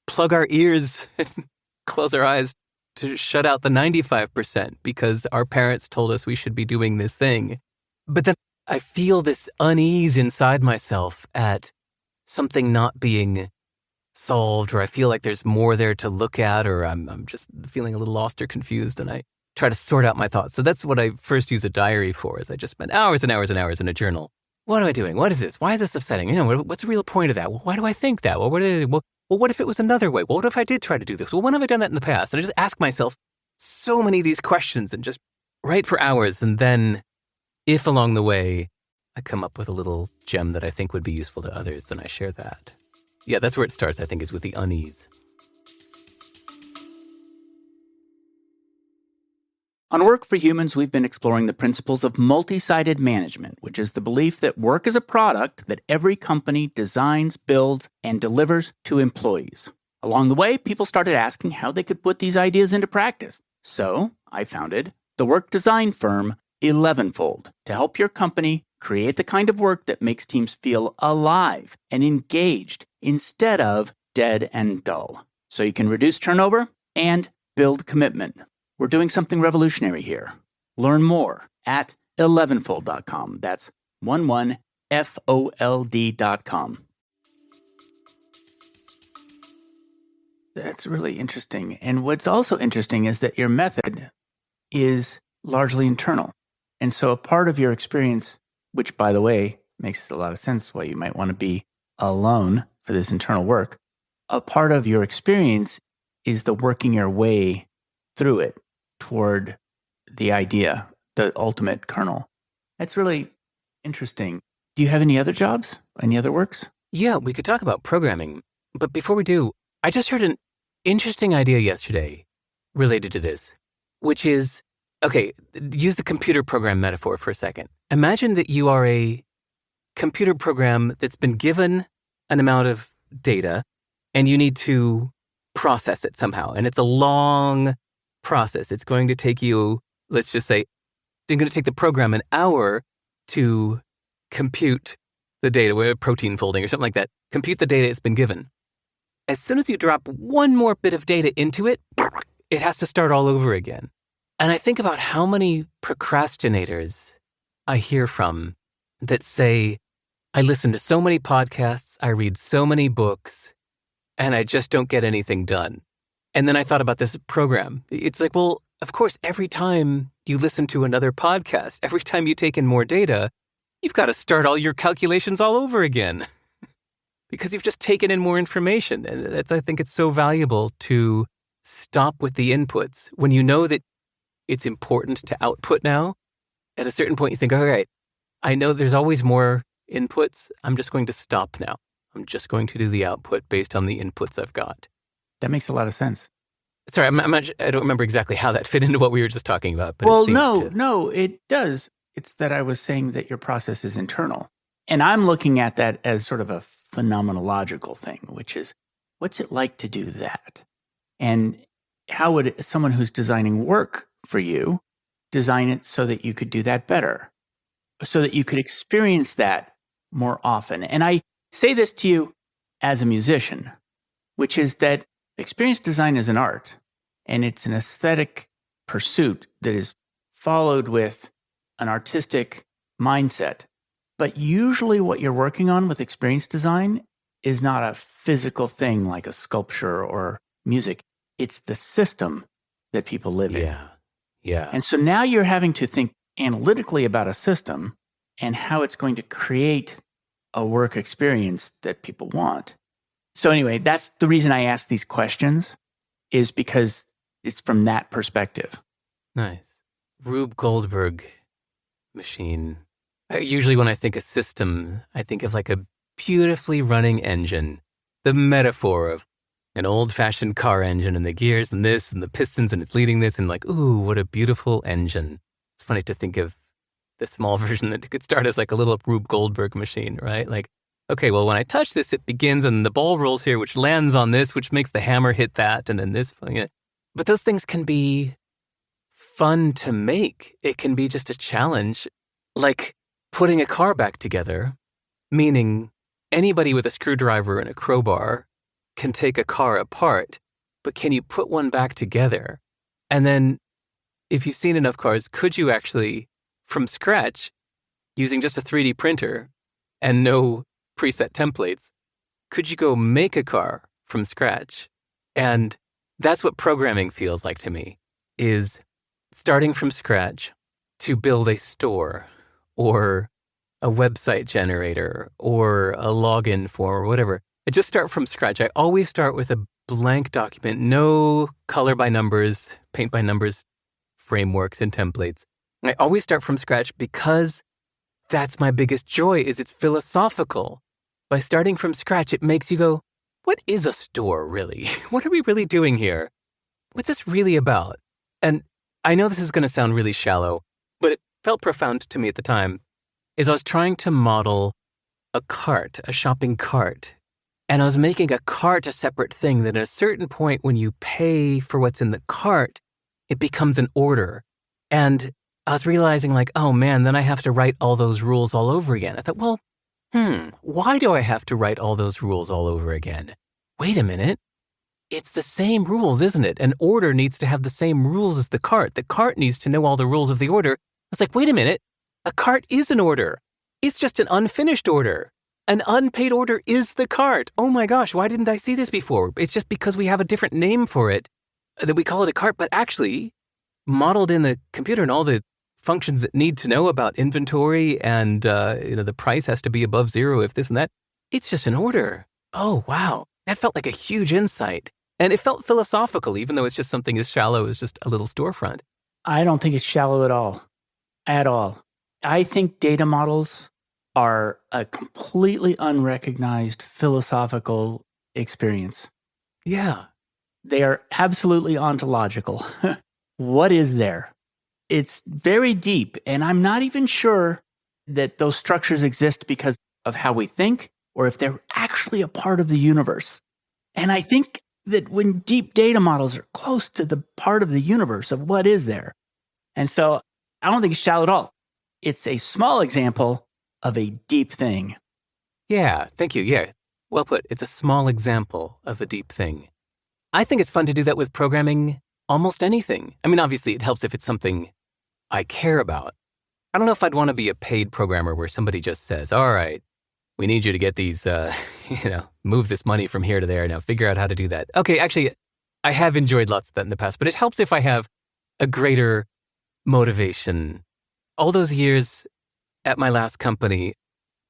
plug our ears and close our eyes to shut out the 95% because our parents told us we should be doing this thing. But then I feel this unease inside myself at something not being solved, or I feel like there's more there to look at, or I'm just feeling a little lost or confused, and I try to sort out my thoughts. So that's what I first use a diary for, is I just spend hours and hours and hours in a journal. What am I doing? What is this? Why is this upsetting? What's the real point of that? Well, why do I think that? Well, what if it was another way? Well, what if I did try to do this? Well, when have I done that in the past? And I just ask myself so many of these questions and just write for hours. And then if along the way I come up with a little gem that I think would be useful to others, then I share that. Yeah, that's where it starts, I think, is with the unease. On Work for Humans, we've been exploring the principles of multi-sided management, which is the belief that work is a product that every company designs, builds, and delivers to employees. Along the way, people started asking how they could put these ideas into practice. So I founded the work design firm 11fold to help your company create the kind of work that makes teams feel alive and engaged instead of dead and dull. So you can reduce turnover and build commitment. We're doing something revolutionary here. Learn more at 11fold.com. That's 11fold. fold.com. That's really interesting. And what's also interesting is that your method is largely internal. And so a part of your experience, which, by the way, makes a lot of sense why you might want to be alone for this internal work, a part of your experience is the working your way through it toward the idea, the ultimate kernel. That's really interesting. Do you have any other jobs? Any other works? Yeah, we could talk about programming. But before we do, I just heard an interesting idea yesterday related to this, which is, okay, use the computer program metaphor for a second. Imagine that you are a computer program that's been given an amount of data and you need to process it somehow. And it's a long process. It's going to take you, let's just say, it's going to take the program an hour to compute the data, with protein folding or something like that, compute the data it's been given. As soon as you drop one more bit of data into it, it has to start all over again. And I think about how many procrastinators I hear from that say, I listen to so many podcasts, I read so many books, and I just don't get anything done. And then I thought about this program. It's like, well, of course, every time you listen to another podcast, every time you take in more data, you've got to start all your calculations all over again because you've just taken in more information. And I think it's so valuable to stop with the inputs. When you know that it's important to output now, at a certain point you think, all right, I know there's always more inputs. I'm just going to stop now. I'm just going to do the output based on the inputs I've got. That makes a lot of sense. Sorry, I don't remember exactly how that fit into what we were just talking about. But well, no, it does. It's that I was saying that your process is internal. And I'm looking at that as sort of a phenomenological thing, which is, what's it like to do that? And how would someone who's designing work for you design it so that you could do that better, so that you could experience that more often? And I say this to you as a musician, which is that experience design is an art, and it's an aesthetic pursuit that is followed with an artistic mindset. But usually what you're working on with experience design is not a physical thing like a sculpture or music. It's the system that people live in. Yeah. And so now you're having to think analytically about a system and how it's going to create a work experience that people want. So anyway, that's the reason I ask these questions, is because it's from that perspective. Nice. Rube Goldberg machine. Usually when I think of system, I think of like a beautifully running engine. The metaphor of an old-fashioned car engine and the gears and this and the pistons and it's leading this and like, ooh, what a beautiful engine. It's funny to think of the small version that could start as like a little Rube Goldberg machine, right? Like, okay, well, when I touch this, it begins and the ball rolls here, which lands on this, which makes the hammer hit that, and then this. But those things can be fun to make. It can be just a challenge, like putting a car back together, meaning anybody with a screwdriver and a crowbar can take a car apart, but can you put one back together? And then if you've seen enough cars, could you actually, from scratch, using just a 3D printer and no preset templates, could you go make a car from scratch? And that's what programming feels like to me, is starting from scratch to build a store or a website generator or a login form or whatever. I just start from scratch. I always start with a blank document, no color by numbers, paint by numbers frameworks and templates. I always start from scratch because that's my biggest joy, is it's philosophical. By starting from scratch, it makes you go, what is a store really? What are we really doing here? What's this really about? And I know this is going to sound really shallow, but it felt profound to me at the time, is I was trying to model a cart, a shopping cart. And I was making a cart a separate thing that at a certain point when you pay for what's in the cart, it becomes an order. And I was realizing like, oh man, then I have to write all those rules all over again. I thought, well, why do I have to write all those rules all over again? Wait a minute. It's the same rules, isn't it? An order needs to have the same rules as the cart. The cart needs to know all the rules of the order. I was like, wait a minute. A cart is an order. It's just an unfinished order. An unpaid order is the cart. Oh my gosh, why didn't I see this before? It's just because we have a different name for it that we call it a cart, but actually modeled in the computer and all the functions that need to know about inventory and the price has to be above zero if this and that. It's just an order. Oh, wow. That felt like a huge insight. And it felt philosophical, even though it's just something as shallow as just a little storefront. I don't think it's shallow at all. At all. I think data models are a completely unrecognized philosophical experience. Yeah. They are absolutely ontological. What is there? It's very deep, and I'm not even sure that those structures exist because of how we think or if they're actually a part of the universe. And I think that when deep data models are close to the part of the universe of what is there. And so I don't think it's shallow at all. It's a small example of a deep thing. Yeah, thank you. Yeah, well put. It's a small example of a deep thing. I think it's fun to do that with programming almost anything. I mean, obviously, it helps if it's something I care about. I don't know if I'd want to be a paid programmer where somebody just says, all right, we need you to get these, move this money from here to there. Now figure out how to do that. Okay, actually, I have enjoyed lots of that in the past, but it helps if I have a greater motivation. All those years at my last company,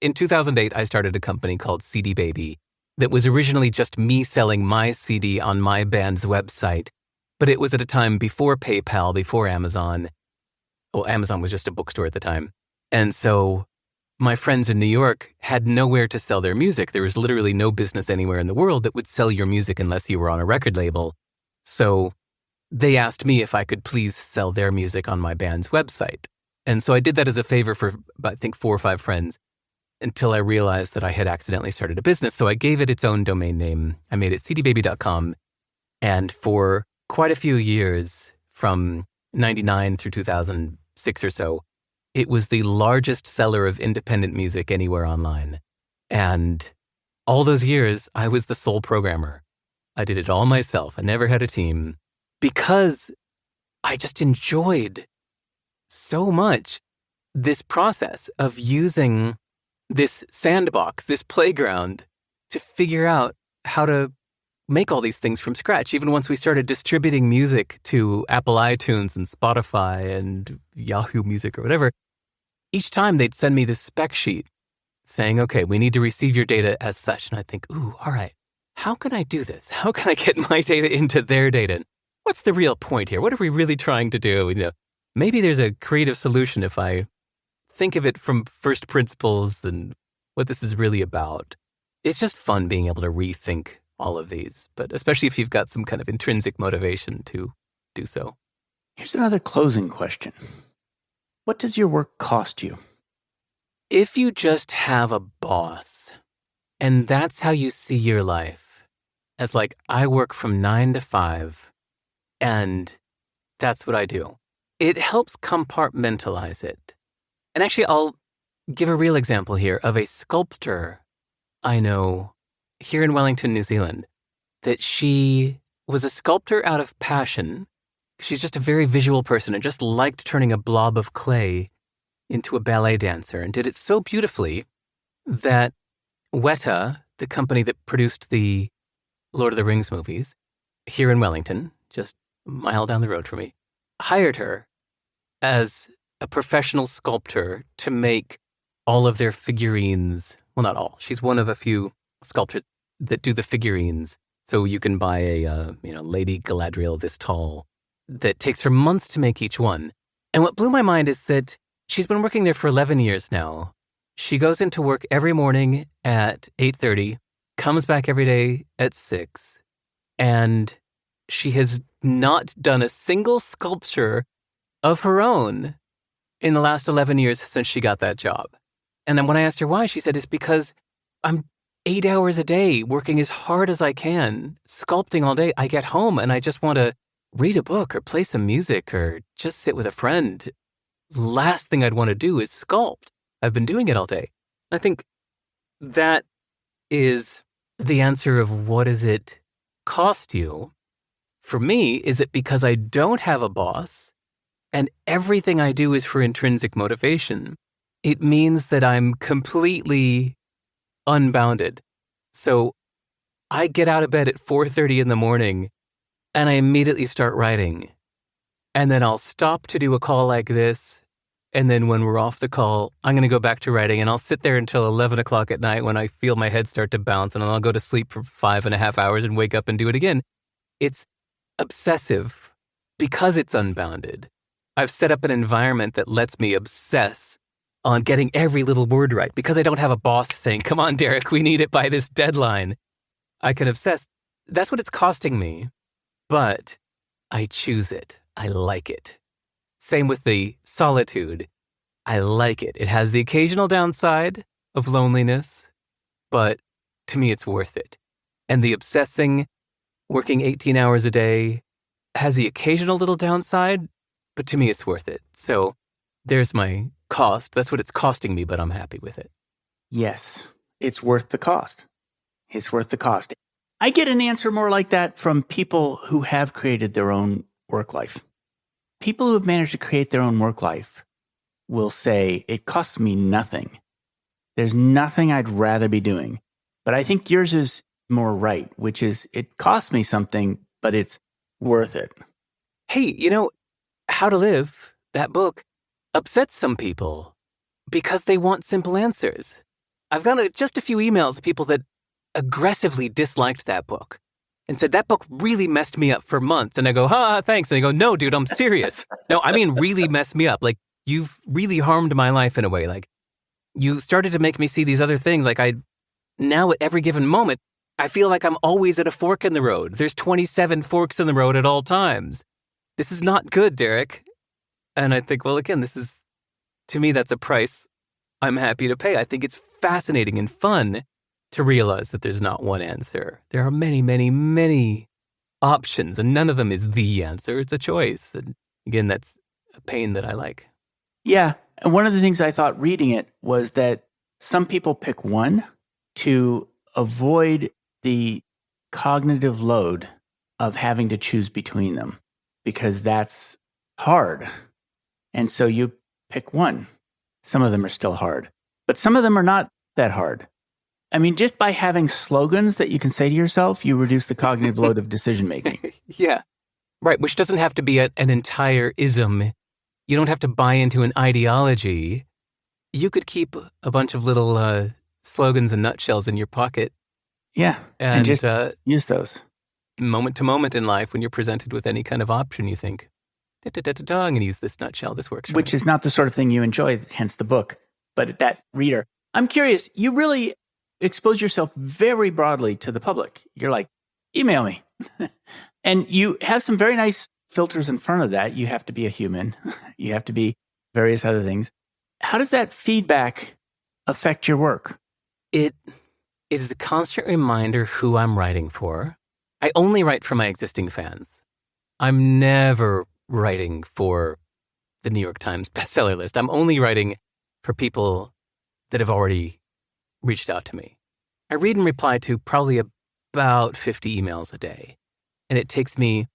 in 2008, I started a company called CD Baby that was originally just me selling my CD on my band's website. But it was at a time before PayPal, before Amazon. Well, Amazon was just a bookstore at the time. And so my friends in New York had nowhere to sell their music. There was literally no business anywhere in the world that would sell your music unless you were on a record label. So they asked me if I could please sell their music on my band's website. And so I did that as a favor for, I think, 4 or 5 friends until I realized that I had accidentally started a business. So I gave it its own domain name. I made it cdbaby.com. And for quite a few years, from 99 through 2006 or so, it was the largest seller of independent music anywhere online. And all those years, I was the sole programmer. I did it all myself. I never had a team because I just enjoyed so much this process of using this sandbox, this playground, to figure out how to make all these things from scratch. Even once we started distributing music to Apple iTunes and Spotify and Yahoo Music or whatever, each time they'd send me this spec sheet saying, okay, we need to receive your data as such. And I'd think, ooh, all right, how can I do this? How can I get my data into their data? What's the real point here? What are we really trying to do? Maybe there's a creative solution if I think of it from first principles and what this is really about. It's just fun being able to rethink all of these, but especially if you've got some kind of intrinsic motivation to do so. Here's another closing question. What does your work cost you? If you just have a boss, and that's how you see your life, as like, I work from 9 to 5, and that's what I do. It helps compartmentalize it. And actually, I'll give a real example here of a sculptor I know here in Wellington, New Zealand, that she was a sculptor out of passion. She's just a very visual person and just liked turning a blob of clay into a ballet dancer and did it so beautifully that Weta, the company that produced the Lord of the Rings movies here in Wellington, just a mile down the road from me, hired her as a professional sculptor to make all of their figurines. Well, not all. She's one of a few sculptors that do the figurines. So you can buy a Lady Galadriel this tall that takes her months to make each one. And what blew my mind is that she's been working there for 11 years now. She goes into work every morning at 8:30, comes back every day at 6, and she has not done a single sculpture of her own in the last 11 years since she got that job. And then when I asked her why, she said, it's because I'm 8 hours a day working as hard as I can, sculpting all day. I get home and I just want to read a book or play some music or just sit with a friend. Last thing I'd want to do is sculpt. I've been doing it all day. I think that is the answer of what does it cost you? For me, is it because I don't have a boss and everything I do is for intrinsic motivation? it means that I'm completely unbounded. So I get out of bed at 4:30 in the morning and I immediately start writing. And then I'll stop to do a call like this. And then when we're off the call, I'm going to go back to writing and I'll sit there until 11 o'clock at night when I feel my head start to bounce, and I'll go to sleep for 5.5 hours and wake up and do it again. It's obsessive because it's unbounded. I've set up an environment that lets me obsess on getting every little word right because I don't have a boss saying, come on, Derek, we need it by this deadline. I can obsess. That's what it's costing me, but I choose it. I like it. Same with the solitude. I like it. It has the occasional downside of loneliness, but to me, it's worth it. And the obsessing, working 18 hours a day, has the occasional little downside, but to me, it's worth it. So there's my cost. That's what it's costing me, but I'm happy with it. Yes, it's worth the cost. It's worth the cost. I get an answer more like that from people who have created their own work life. People who have managed to create their own work life will say, it costs me nothing. There's nothing I'd rather be doing. But I think yours is more right, which is it costs me something, but it's worth it. Hey, How to Live, that book, upsets some people because they want simple answers. I've got just a few emails of people that aggressively disliked that book and said, that book really messed me up for months. And I go, thanks. And they go, no, dude, I'm serious. No, I mean, really messed me up. Like, you've really harmed my life in a way. Like, you started to make me see these other things. Like, now at every given moment, I feel like I'm always at a fork in the road. There's 27 forks in the road at all times. This is not good, Derek. And I think, well, again, to me, that's a price I'm happy to pay. I think it's fascinating and fun to realize that there's not one answer. There are many, many, many options, and none of them is the answer. It's a choice. And again, that's a pain that I like. Yeah. And one of the things I thought reading it was that some people pick one to avoid the cognitive load of having to choose between them, because that's hard. And so you pick one. Some of them are still hard, but some of them are not that hard. I mean, just by having slogans that you can say to yourself, you reduce the cognitive load of decision making. Yeah. Right. Which doesn't have to be an entire ism. You don't have to buy into an ideology. You could keep a bunch of little slogans and nutshells in your pocket. Yeah. And just use those. Moment to moment in life, when you're presented with any kind of option, you think, I'm going to use this nutshell. This works. Which is not the sort of thing you enjoy, hence the book. But that reader, I'm curious, you really expose yourself very broadly to the public. You're like, email me. And you have some very nice filters in front of that. You have to be a human. You have to be various other things. How does that feedback affect your work? It is a constant reminder who I'm writing for. I only write for my existing fans. I'm never writing for the New York Times bestseller list. I'm only writing for people that have already reached out to me. I read and reply to probably about 50 emails a day, and it takes me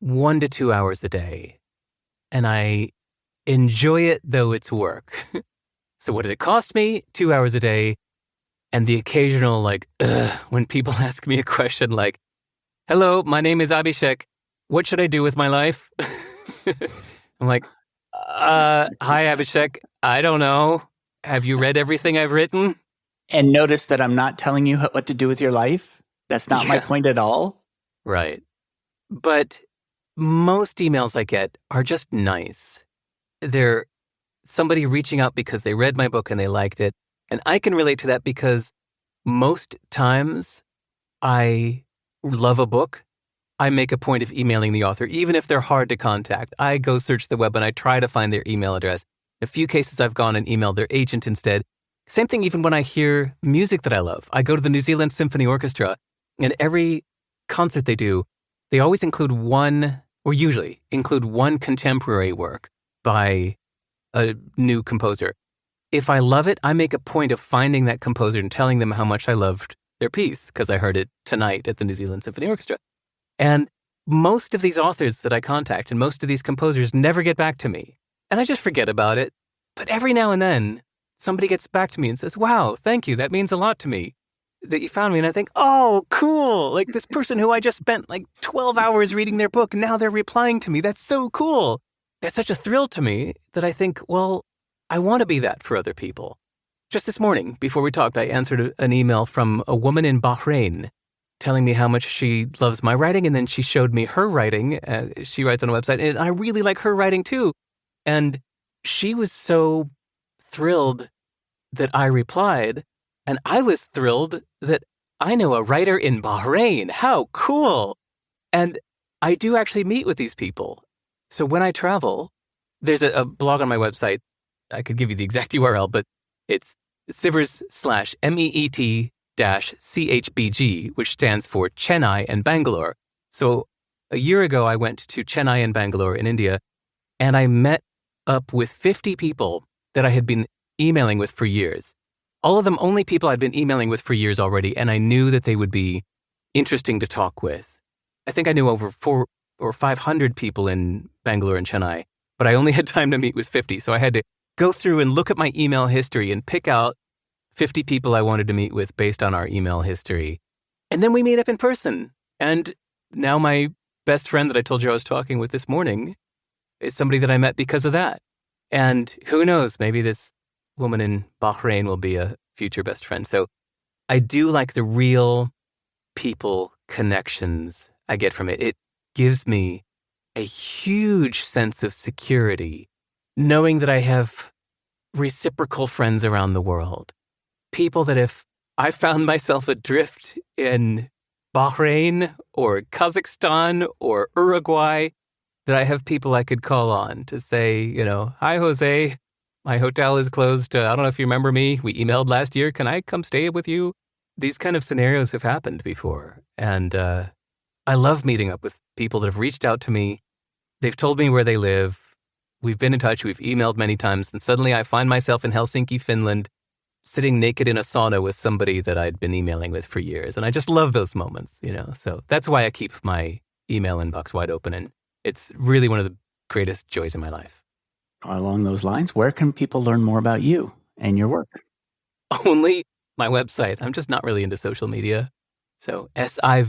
1 to 2 hours a day, and I enjoy it, though it's work. So what did it cost me? 2 hours a day, and the occasional, when people ask me a question like, hello, my name is Abhishek. What should I do with my life? I'm like, hi, Abhishek. I don't know. Have you read everything I've written? And notice that I'm not telling you what to do with your life. That's not my point at all. Right. But most emails I get are just nice. They're somebody reaching out because they read my book and they liked it. And I can relate to that because most times I love a book. I make a point of emailing the author, even if they're hard to contact. I go search the web and I try to find their email address. In a few cases, I've gone and emailed their agent instead. Same thing even when I hear music that I love. I go to the New Zealand Symphony Orchestra, and every concert they do, they always include usually include one contemporary work by a new composer. If I love it, I make a point of finding that composer and telling them how much I loved their piece because I heard it tonight at the New Zealand Symphony Orchestra. And most of these authors that I contact and most of these composers never get back to me. And I just forget about it. But every now and then, somebody gets back to me and says, wow, thank you. That means a lot to me that you found me. And I think, oh, cool. Like this person who I just spent like 12 hours reading their book, now they're replying to me. That's so cool. That's such a thrill to me that I think, well, I want to be that for other people. Just this morning, before we talked, I answered an email from a woman in Bahrain telling me how much she loves my writing. And then she showed me her writing. She writes on a website, and I really like her writing too. And she was so thrilled that I replied. And I was thrilled that I know a writer in Bahrain. How cool. And I do actually meet with these people. So when I travel, there's a blog on my website. I could give you the exact URL, but it's Sivers/MEET-CHBG, which stands for Chennai and Bangalore. So a year ago, I went to Chennai and Bangalore in India, and I met up with 50 people that I had been emailing with for years. All of them only people I'd been emailing with for years already, and I knew that they would be interesting to talk with. I think I knew over 400 or 500 people in Bangalore and Chennai, but I only had time to meet with 50, so I had to go through and look at my email history and pick out 50 people I wanted to meet with based on our email history. And then we meet up in person. And now my best friend that I told you I was talking with this morning is somebody that I met because of that. And who knows, maybe this woman in Bahrain will be a future best friend. So I do like the real people connections I get from it. It gives me a huge sense of security, knowing that I have reciprocal friends around the world. People that if I found myself adrift in Bahrain or Kazakhstan or Uruguay, that I have people I could call on to say, hi, Jose, my hotel is closed. I don't know if you remember me. We emailed last year. Can I come stay with you? These kind of scenarios have happened before. And I love meeting up with people that have reached out to me. They've told me where they live. We've been in touch. We've emailed many times. And suddenly I find myself in Helsinki, Finland, sitting naked in a sauna with somebody that I'd been emailing with for years. And I just love those moments, So that's why I keep my email inbox wide open. And it's really one of the greatest joys in my life. Along those lines, where can people learn more about you and your work? Only my website. I'm just not really into social media. So sive.rs.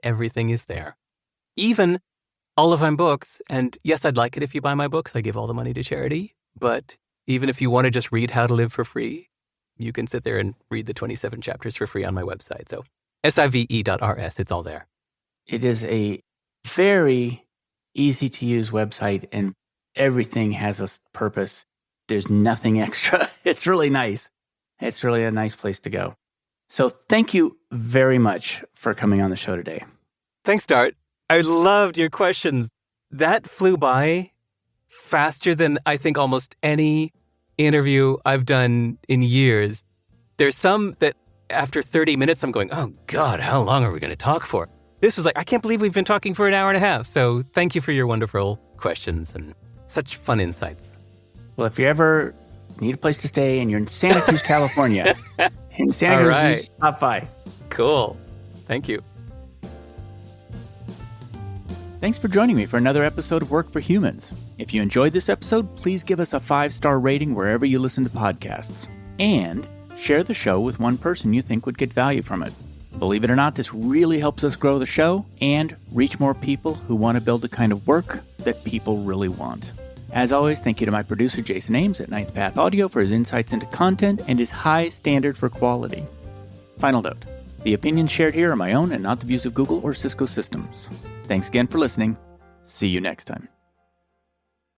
Everything is there. Even all of my books. And yes, I'd like it if you buy my books. I give all the money to charity. But even if you want to just read How to Live for free, you can sit there and read the 27 chapters for free on my website. So sive.rs, it's all there. It is a very easy to use website, and everything has a purpose. There's nothing extra. It's really nice. It's really a nice place to go. So thank you very much for coming on the show today. Thanks, Dart. I loved your questions. That flew by faster than I think almost any interview I've done in years. There's some that after 30 minutes, I'm going, oh God, how long are we going to talk for? This was like, I can't believe we've been talking for an hour and a half. So thank you for your wonderful questions and such fun insights. Well, if you ever need a place to stay and you're in Santa Cruz, California, in Santa Cruz, stop by. Cool. Thank you. Thanks for joining me for another episode of Work for Humans. If you enjoyed this episode, please give us a 5-star rating wherever you listen to podcasts. And share the show with one person you think would get value from it. Believe it or not, this really helps us grow the show and reach more people who want to build the kind of work that people really want. As always, thank you to my producer, Jason Ames at Ninth Path Audio for his insights into content and his high standard for quality. Final note, the opinions shared here are my own and not the views of Google or Cisco Systems. Thanks again for listening. See you next time.